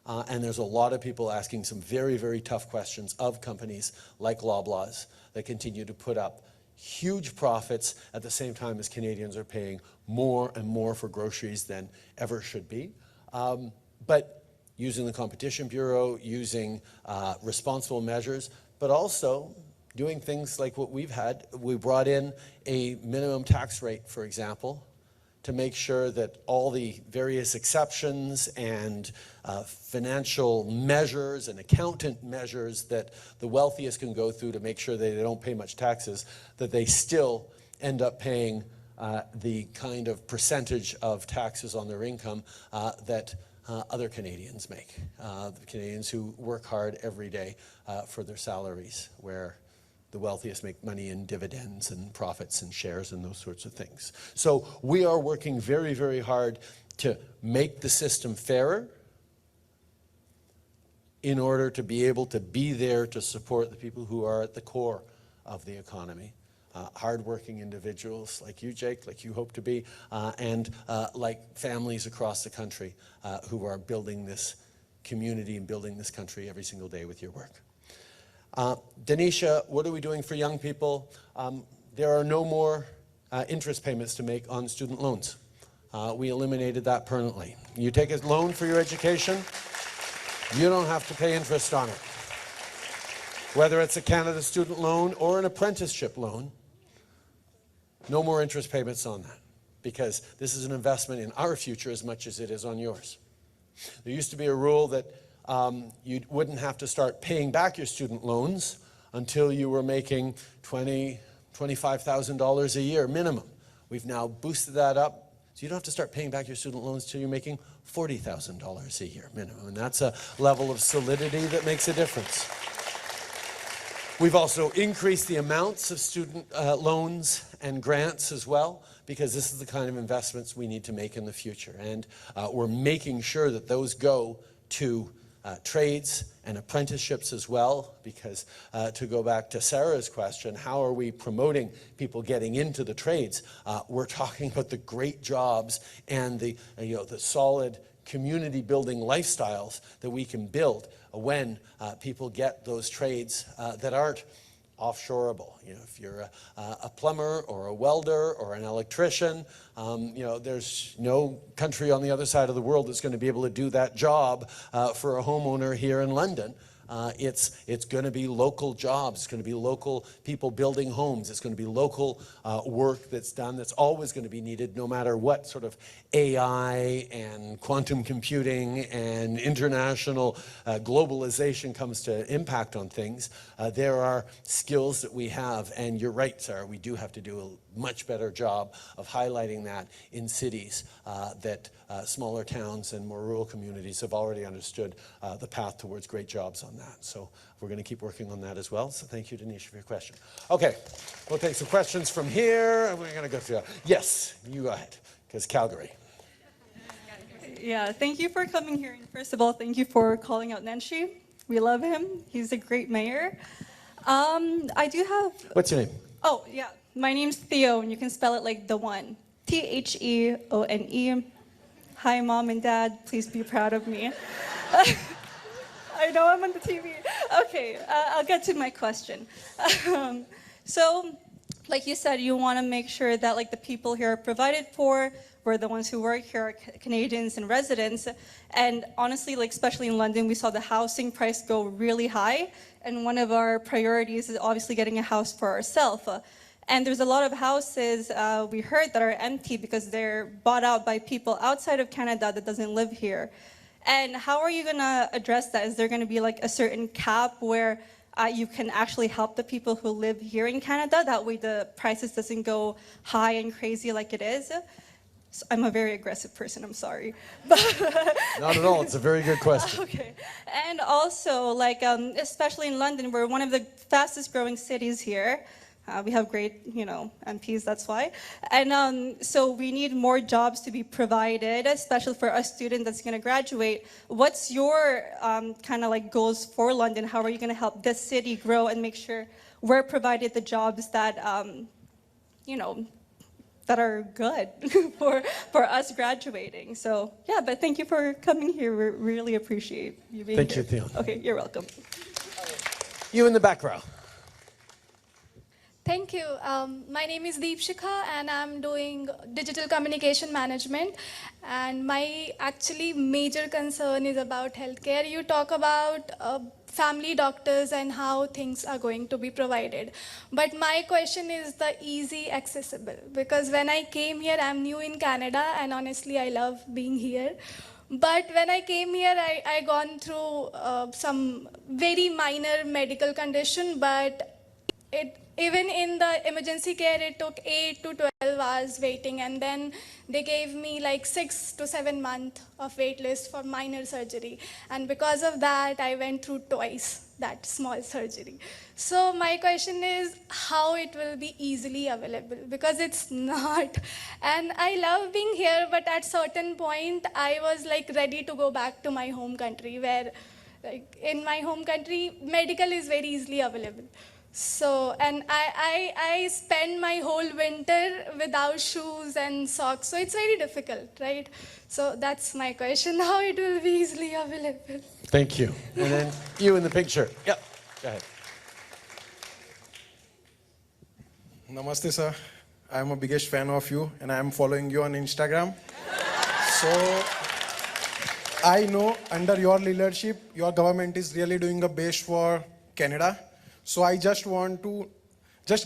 Speaker 5: and there's a lot of people asking some very, very tough questions of companies like Loblaws that continue to put up huge profits at the same time as Canadians are paying more and more for groceries than ever should be. But using the Competition Bureau, using responsible measures, but also doing things like what we've had. We brought in a minimum tax rate, for example, to make sure that all the various exceptions and financial measures and accountant measures that the wealthiest can go through to make sure that they don't pay much taxes, that they still end up paying the kind of percentage of taxes on their income that other Canadians make, the Canadians who work hard every day for their salaries, where the wealthiest make money in dividends and profits and shares and those sorts of things. So we are working very, very hard to make the system fairer in order to be able to be there to support the people who are at the core of the economy. Hardworking individuals like you, Jake, like you hope to be, and like families across the country who are building this community and building this country every single day with your work. Denisha, what are we doing for young people? There are no more interest payments to make on student loans. we eliminated that permanently. You take a loan for your education, you don't have to pay interest on it. Whether it's a Canada student loan or an apprenticeship loan, no more interest payments on that, because this is an investment in our future as much as it is on yours. There used to be a rule that you wouldn't have to start paying back your student loans until you were making $25,000 a year minimum. We've now boosted that up, so you don't have to start paying back your student loans until you're making $40,000 a year minimum, and that's a level of solidity that makes a difference. We've also increased the amounts of student loans and grants as well, because this is the kind of investments we need to make in the future. And we're making sure that those go to trades and apprenticeships as well, because to go back to Sarah's question, how are we promoting people getting into the trades? We're talking about the great jobs and the solid community building lifestyles that we can build when people get those trades that aren't offshoreable. If you're a plumber or a welder or an electrician, there's no country on the other side of the world that's going to be able to do that job for a homeowner here in London. It's going to be local jobs. It's going to be local people building homes. It's going to be local work that's done that's always going to be needed, no matter what sort of AI and quantum computing and international globalization comes to impact on things. There are skills that we have, and you're right, Sarah, we do have to do a much better job of highlighting that in cities that smaller towns and more rural communities have already understood the path towards great jobs on that. So we're going to keep working on that as well. So thank you, Denisha, for your question. Okay, we'll take some questions from here. We're going to go through. Yes, you go ahead, because Calgary.
Speaker 15: Yeah, thank you for coming here. And first of all, thank you for calling out Nenshi. We love him. He's a great mayor. I do have...
Speaker 5: What's your name?
Speaker 15: Oh, yeah. My name's Theo, and you can spell it like the one. Theone. Hi, Mom and Dad. Please be proud of me. I know I'm on the TV. Okay, I'll get to my question. So, like you said, you want to make sure that like the people here are provided for. We're the ones who work here are Canadians and residents. And honestly, like especially in London, we saw the housing price go really high. And one of our priorities is obviously getting a house for ourselves. And there's a lot of houses we heard that are empty because they're bought out by people outside of Canada that doesn't live here. And how are you going to address that? Is there going to be like a certain cap where you can actually help the people who live here in Canada? That way the prices doesn't go high and crazy like it is. So I'm a very aggressive person, I'm sorry.
Speaker 5: Not at all, it's a very good question.
Speaker 15: Okay. And also, like, especially in London, we're one of the fastest growing cities here. We have great, MPs, that's why. And so we need more jobs to be provided, especially for a student that's going to graduate. What's your kind of like goals for London? How are you going to help this city grow and make sure we're provided the jobs that, that are good for us graduating? So, yeah, but thank you for coming here. We really appreciate you being here.
Speaker 5: Thank you, Theo.
Speaker 15: Okay, you're welcome.
Speaker 5: You in the back row.
Speaker 16: Thank you. My name is Deepshika and I'm doing digital communication management. And my actually major concern is about healthcare. You talk about family doctors and how things are going to be provided. But my question is the easy accessible. Because when I came here, I'm new in Canada and honestly I love being here. But when I came here, I gone through some very minor medical condition, but even in the emergency care, it took 8 to 12 hours waiting, and then they gave me like 6 to 7 months of wait list for minor surgery. And because of that, I went through twice that small surgery. So my question is how it will be easily available, because it's not. And I love being here, but at certain point, I was like ready to go back to my home country, where like in my home country, medical is very easily available. So, and I spend my whole winter without shoes and socks, so it's very difficult, right? So that's my question, how it will be easily available.
Speaker 5: Thank you. And then you in the pink shirt. Yep, go ahead.
Speaker 17: Namaste, sir. I'm a biggest fan of you, and I'm following you on Instagram. So I know under your leadership, your government is really doing a best for Canada. So I just want to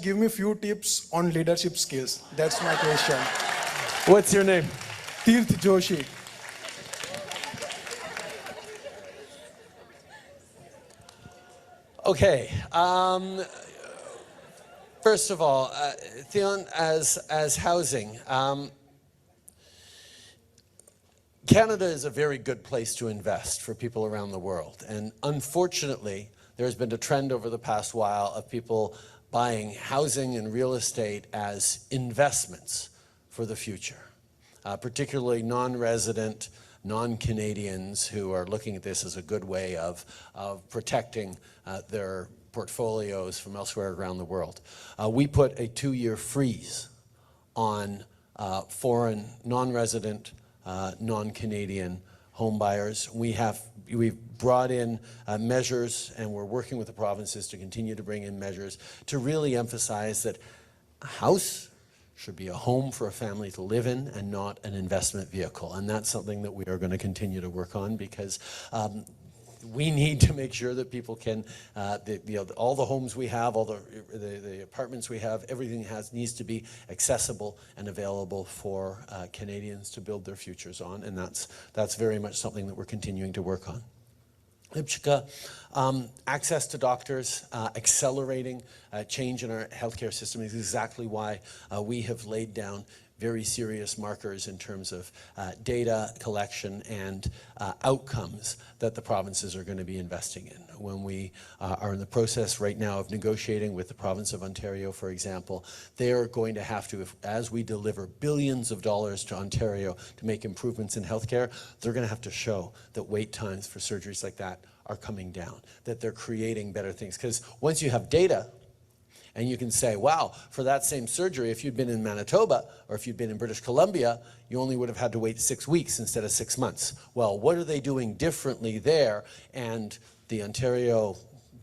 Speaker 17: give me a few tips on leadership skills. That's my question.
Speaker 5: What's your name?
Speaker 17: Tirth Joshi.
Speaker 5: Okay. First of all, Theon, as housing, Canada is a very good place to invest for people around the world. And unfortunately, there's been a trend over the past while of people buying housing and real estate as investments for the future, particularly non-resident, non-Canadians who are looking at this as a good way of protecting their portfolios from elsewhere around the world. We put a 2-year freeze on foreign, non-resident, non-Canadian home buyers. We've brought in measures, and we're working with the provinces to continue to bring in measures to really emphasize that a house should be a home for a family to live in and not an investment vehicle. And that's something that we are going to continue to work on, because we need to make sure that people can, all the homes we have, all the apartments we have, everything needs to be accessible and available for Canadians to build their futures on, and that's very much something that we're continuing to work on. Lipchika, access to doctors, accelerating change in our healthcare system is exactly why we have laid down very serious markers in terms of data collection and outcomes that the provinces are going to be investing in. When we are in the process right now of negotiating with the province of Ontario, for example, they are going to have to, as we deliver billions of dollars to Ontario to make improvements in healthcare, they're going to have to show that wait times for surgeries like that are coming down, that they're creating better things. Because once you have data, and you can say, wow, for that same surgery, if you'd been in Manitoba or if you'd been in British Columbia, you only would have had to wait 6 weeks instead of 6 months. Well, what are they doing differently there? And the Ontario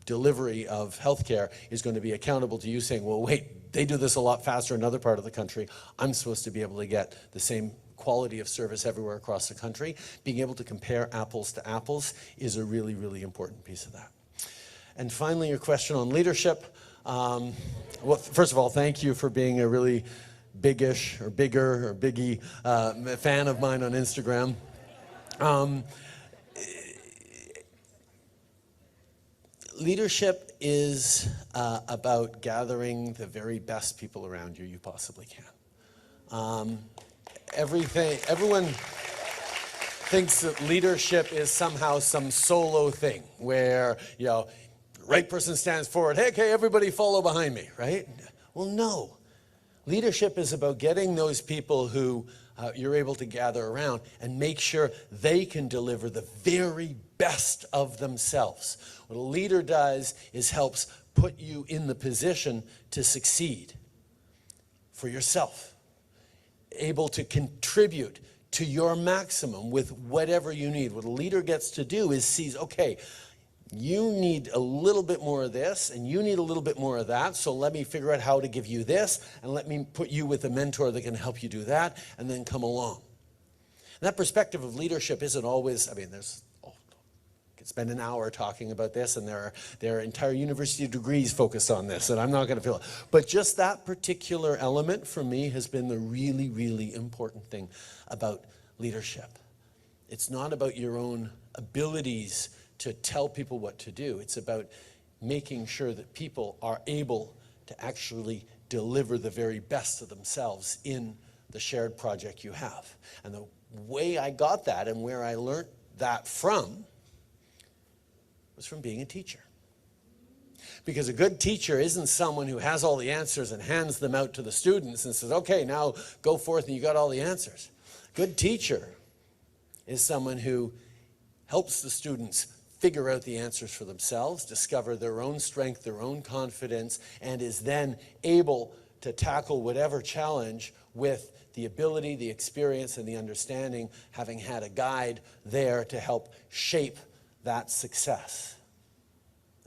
Speaker 5: delivery of healthcare is going to be accountable to you saying, well, wait, they do this a lot faster in another part of the country. I'm supposed to be able to get the same quality of service everywhere across the country. Being able to compare apples to apples is a really, really important piece of that. And finally, your question on leadership. Well, first of all, thank you for being a really biggish or bigger or biggie fan of mine on Instagram. Leadership is about gathering the very best people around you possibly can. Everyone thinks that leadership is somehow some solo thing where, right person stands forward, hey, okay, everybody follow behind me, right? Well, no. Leadership is about getting those people who you're able to gather around and make sure they can deliver the very best of themselves. What a leader does is helps put you in the position to succeed for yourself, able to contribute to your maximum with whatever you need. What a leader gets to do is sees, okay, you need a little bit more of this, and you need a little bit more of that, so let me figure out how to give you this, and let me put you with a mentor that can help you do that, and then come along. And that perspective of leadership isn't always, could spend an hour talking about this, and there are entire university degrees focused on this, and I'm not going to fill it. But just that particular element for me has been the really, really important thing about leadership. It's not about your own abilities to tell people what to do. It's about making sure that people are able to actually deliver the very best of themselves in the shared project you have. And the way I got that and where I learned that from was from being a teacher. Because a good teacher isn't someone who has all the answers and hands them out to the students and says, okay, now go forth and you got all the answers. A good teacher is someone who helps the students figure out the answers for themselves, discover their own strength, their own confidence, and is then able to tackle whatever challenge with the ability, the experience, and the understanding, having had a guide there to help shape that success.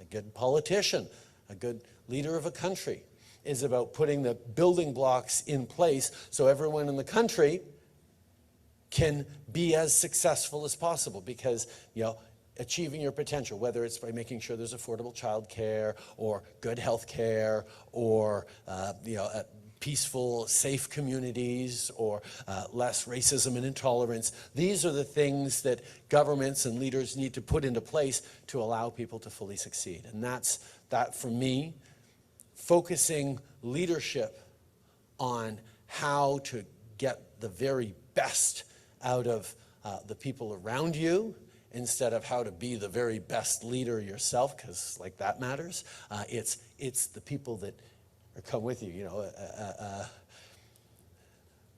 Speaker 5: A good politician, a good leader of a country is about putting the building blocks in place so everyone in the country can be as successful as possible, because, you know, achieving your potential, whether it's by making sure there's affordable childcare or good health care or peaceful, safe communities, or less racism and intolerance. These are the things that governments and leaders need to put into place to allow people to fully succeed. And that for me, focusing leadership on how to get the very best out of the people around you, instead of how to be the very best leader yourself, because like that matters. It's the people that come with you. You know,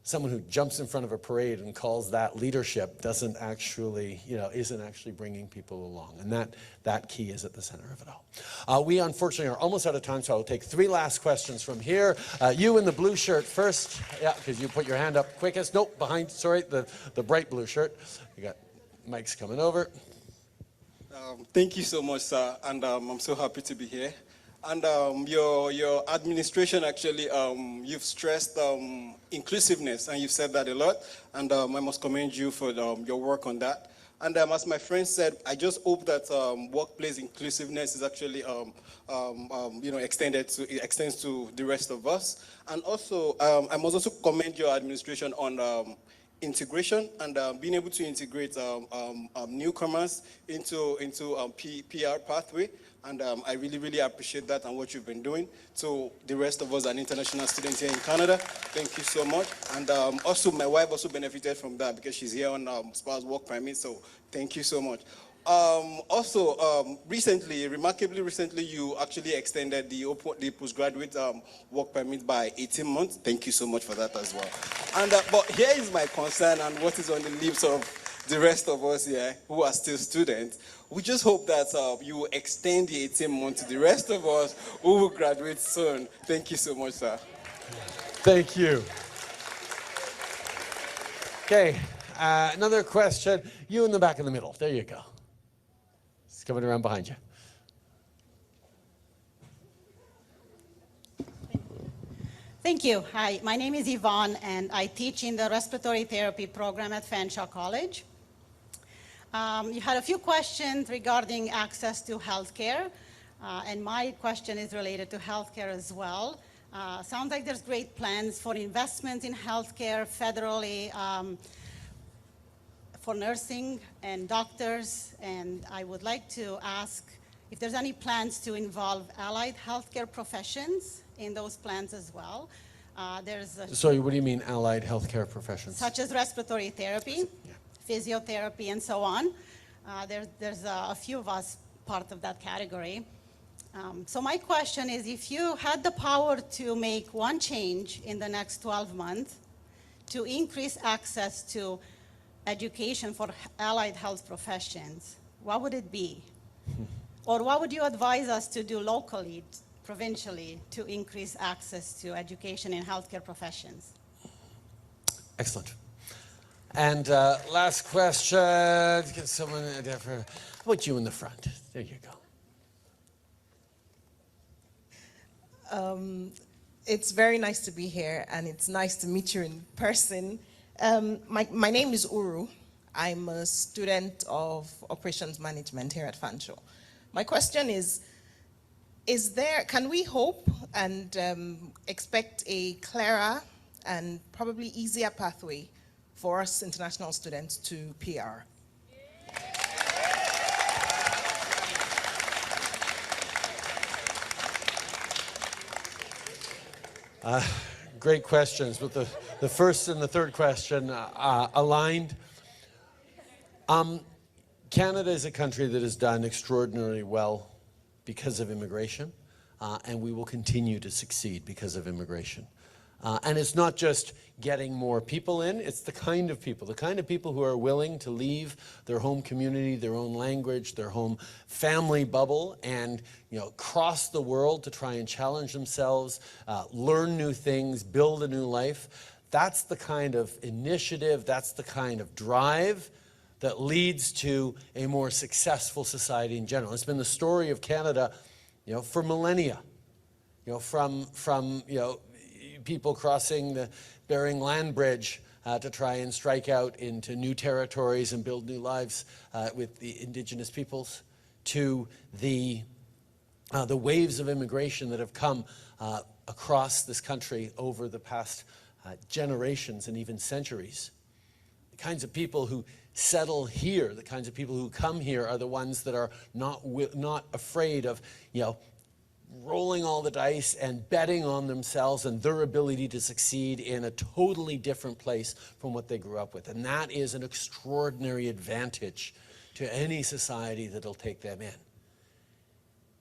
Speaker 5: someone who jumps in front of a parade and calls that leadership doesn't actually, isn't actually bringing people along. And that key is at the center of it all. We unfortunately are almost out of time, so I'll take 3 last questions from here. You in the blue shirt first. Yeah, because you put your hand up quickest. Nope, behind, sorry, the bright blue shirt. You got Mike's coming over.
Speaker 18: Thank you so much, sir, and I'm so happy to be here. And your administration, actually, you've stressed inclusiveness, and you've said that a lot, and I must commend you for your work on that. And as my friend said, I just hope that workplace inclusiveness is actually extends to the rest of us. And also, I must also commend your administration on integration and being able to integrate newcomers into PR pathway. And I really, really appreciate that and what you've been doing. To the rest of us and international students here in Canada, thank you so much. And also, my wife also benefited from that because she's here on spouse work permit, so thank you so much. Remarkably recently, you actually extended the postgraduate work permit by 18 months. Thank you so much for that as well. And but here is my concern and what is on the lips of the rest of us here who are still students. We just hope that you extend the 18 months to the rest of us who will graduate soon. Thank you so much, sir.
Speaker 5: Thank you. Okay, another question. You in the back in the middle. There you go. It's coming around behind you.
Speaker 19: Thank you. Hi, my name is Yvonne, and I teach in the respiratory therapy program at Fanshawe College. You had a few questions regarding access to healthcare, and my question is related to healthcare as well. Sounds like there's great plans for investment in healthcare federally for nursing and doctors, and I would like to ask if there's any plans to involve allied healthcare professions in those plans as well.
Speaker 5: Sorry, what do you mean allied healthcare professions?
Speaker 19: Such as respiratory therapy, physiotherapy, and so on. There's a few of us part of that category. So my question is, if you had the power to make one change in the next 12 months to increase access to education for allied health professions, what would it be? Or what would you advise us to do locally, provincially, to increase access to education in healthcare professions?
Speaker 5: Excellent. And last question. Get someone different. How about you in the front? There you
Speaker 20: go. It's very nice to be here, and it's nice to meet you in person. My name is Uru. I'm a student of operations management here at Fanshawe. My question is can we hope and expect a clearer and probably easier pathway for us international students to PR?
Speaker 5: Great questions, but the first and the third question aligned. Canada is a country that has done extraordinarily well because of immigration, and we will continue to succeed because of immigration. And it's not just getting more people in, it's the kind of people who are willing to leave their home community, their own language, their home family bubble, and cross the world to try and challenge themselves, learn new things, build a new life. That's the kind of initiative, that's the kind of drive that leads to a more successful society in general. It's been the story of Canada, for millennia. from people crossing the Bering Land Bridge to try and strike out into new territories and build new lives with the indigenous peoples, to the waves of immigration that have come across this country over the past generations and even centuries. The kinds of people who settle here, the kinds of people who come here are the ones that are not afraid of, rolling all the dice and betting on themselves and their ability to succeed in a totally different place from what they grew up with. And that is an extraordinary advantage to any society that'll take them in.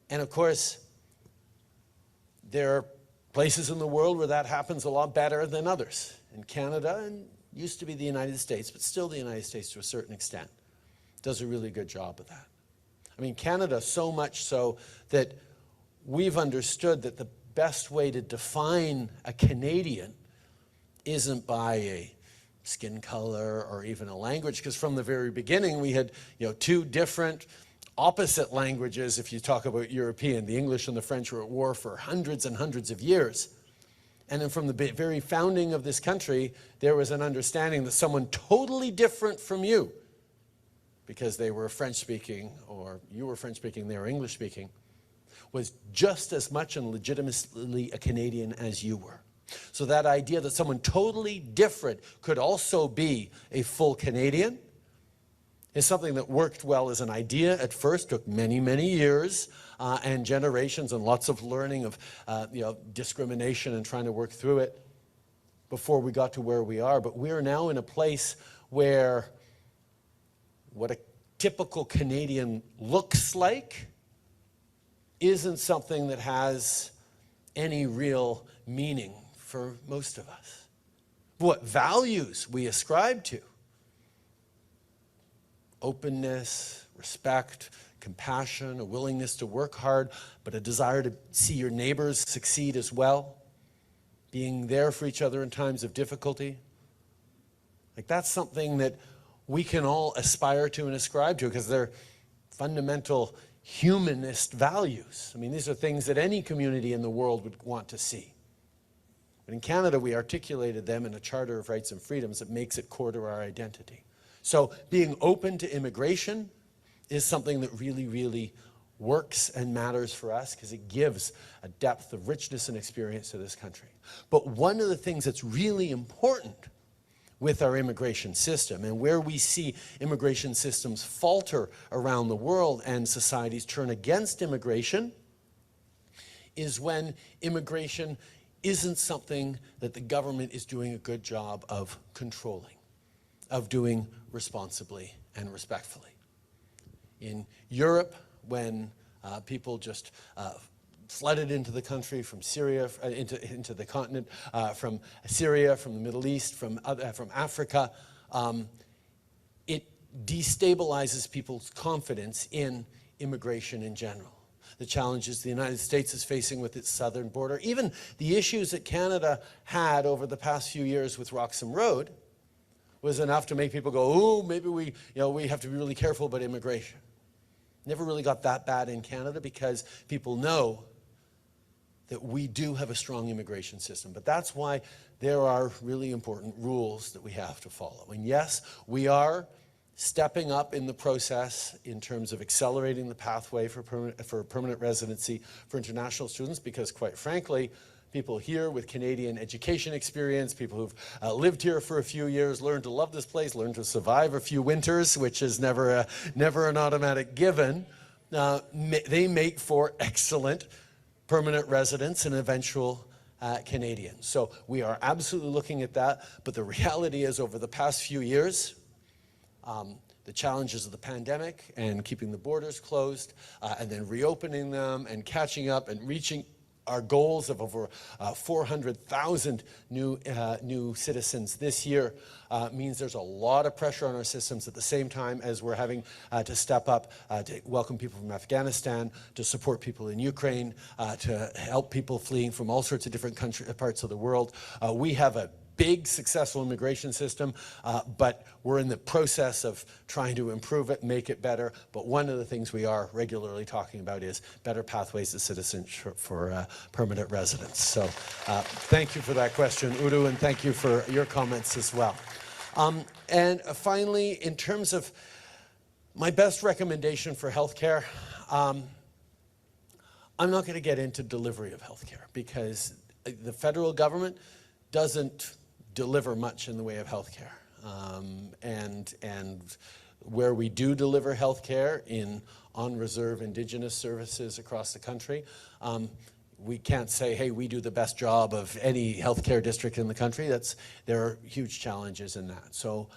Speaker 5: And of course, there are places in the world where that happens a lot better than others. In Canada, and used to be the United States, but still the United States to a certain extent, does a really good job of that. I mean, Canada so much so that we've understood that the best way to define a Canadian isn't by a skin color or even a language, because from the very beginning we had two different opposite languages. If you talk about European, the English and the French were at war for hundreds and hundreds of years. And then from the very founding of this country, there was an understanding that someone totally different from you, because they were French-speaking, or you were French-speaking, they were English-speaking, was just as much and legitimately a Canadian as you were. So that idea that someone totally different could also be a full Canadian is something that worked well as an idea at first, took many, many years and generations and lots of learning of discrimination and trying to work through it before we got to where we are. But we're now in a place where what a typical Canadian looks like isn't something that has any real meaning for most of us. What values we ascribe to: openness, respect, compassion, a willingness to work hard, but a desire to see your neighbors succeed as well, being there for each other in times of difficulty. Like, that's something that we can all aspire to and ascribe to, because they're fundamental humanist values. I mean, these are things that any community in the world would want to see. But in Canada, we articulated them in a Charter of Rights and Freedoms that makes it core to our identity. So being open to immigration is something that really, really works and matters for us, because it gives a depth of richness and experience to this country. But one of the things that's really important with our immigration system, and where we see immigration systems falter around the world and societies turn against immigration, is when immigration isn't something that the government is doing a good job of controlling, of doing responsibly and respectfully. In Europe, when people just flooded into the country from Syria, into the continent, from Syria, from the Middle East, from Africa, it destabilizes people's confidence in immigration in general. The challenges the United States is facing with its southern border, even the issues that Canada had over the past few years with Roxham Road, was enough to make people go, oh, maybe we have to be really careful about immigration. Never really got that bad in Canada, because people know that we do have a strong immigration system. But that's why there are really important rules that we have to follow. And yes, we are stepping up in the process in terms of accelerating the pathway for permanent residency for international students, because quite frankly, people here with Canadian education experience, people who've lived here for a few years, learned to love this place, learned to survive a few winters, which is never an automatic given. They make for excellent permanent residents and eventual Canadians. So we are absolutely looking at that. But the reality is, over the past few years, the challenges of the pandemic and keeping the borders closed, and then reopening them and catching up and reaching our goals of over 400,000 new citizens this year means there's a lot of pressure on our systems, at the same time as we're having to step up to welcome people from Afghanistan, to support people in Ukraine, to help people fleeing from all sorts of different parts of the world. We have a big, successful immigration system, but we're in the process of trying to improve it, make it better. But one of the things we are regularly talking about is better pathways to citizenship for permanent residents. So thank you for that question, Uru, and thank you for your comments as well. And finally, in terms of my best recommendation for healthcare, I'm not going to get into delivery of healthcare because the federal government doesn't deliver much in the way of healthcare. And where we do deliver healthcare in on-reserve Indigenous services across the country, we can't say, hey, we do the best job of any healthcare district in the country. There are huge challenges in that. So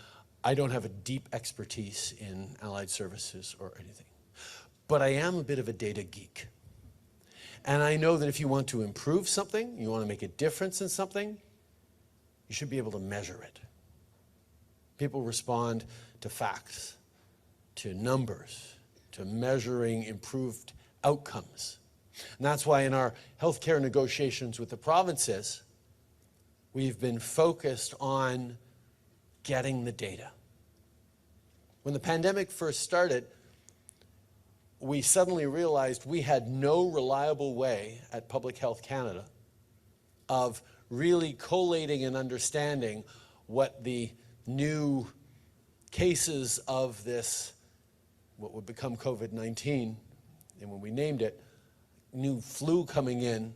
Speaker 5: I don't have a deep expertise in allied services or anything. But I am a bit of a data geek. And I know that if you want to improve something, you want to make a difference in something, you should be able to measure it. People respond to facts, to numbers, to measuring improved outcomes. And that's why in our healthcare negotiations with the provinces, we've been focused on getting the data. When the pandemic first started, we suddenly realized we had no reliable way at Public Health Canada of really collating and understanding what the new cases of this, what would become COVID-19, and when we named it, new flu coming in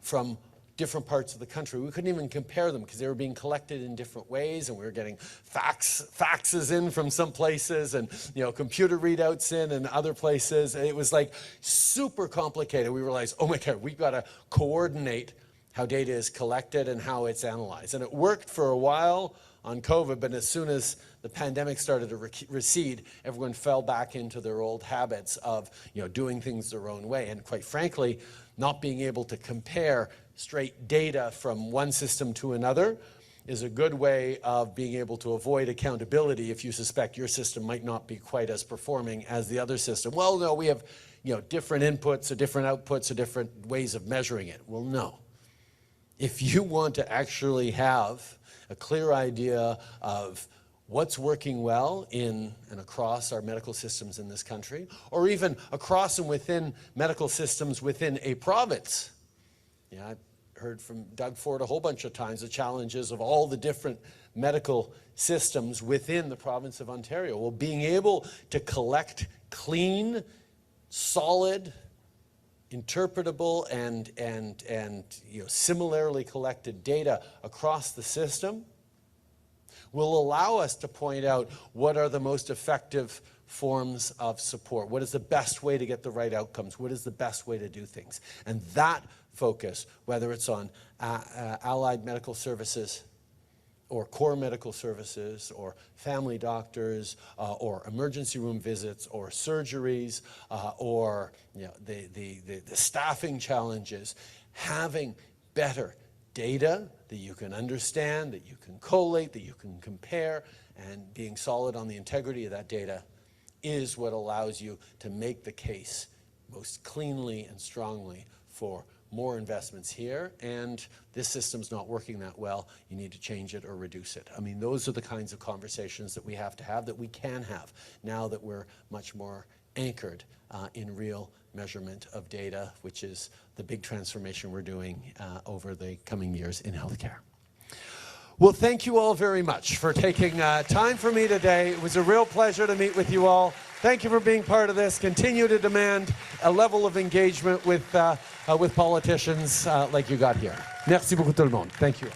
Speaker 5: from different parts of the country. We couldn't even compare them because they were being collected in different ways, and we were getting faxes in from some places, and computer readouts in and other places. It was like super complicated. We realized, oh my God, we've got to coordinate how data is collected and how it's analyzed. And it worked for a while on COVID, but as soon as the pandemic started to recede, everyone fell back into their old habits of doing things their own way. And quite frankly, not being able to compare straight data from one system to another is a good way of being able to avoid accountability if you suspect your system might not be quite as performing as the other system. Well, no, we have different inputs or different outputs or different ways of measuring it. Well, no. If you want to actually have a clear idea of what's working well in and across our medical systems in this country, or even across and within medical systems within a province. I've heard from Doug Ford a whole bunch of times the challenges of all the different medical systems within the province of Ontario. Well, being able to collect clean, solid, interpretable and similarly collected data across the system will allow us to point out what are the most effective forms of support. What is the best way to get the right outcomes? What is the best way to do things? And that focus, whether it's on allied medical services or core medical services or family doctors or emergency room visits or surgeries or the staffing challenges, having better data that you can understand, that you can collate, that you can compare, and being solid on the integrity of that data is what allows you to make the case most cleanly and strongly for more investments here, and this system's not working that well, you need to change it or reduce it. I mean, those are the kinds of conversations that we have to have, that we can have, now that we're much more anchored in real measurement of data, which is the big transformation we're doing over the coming years in healthcare. Well, thank you all very much for taking time for me today. It was a real pleasure to meet with you all. Thank you for being part of this. Continue to demand a level of engagement with politicians like you got here. Merci beaucoup tout le monde. Thank you.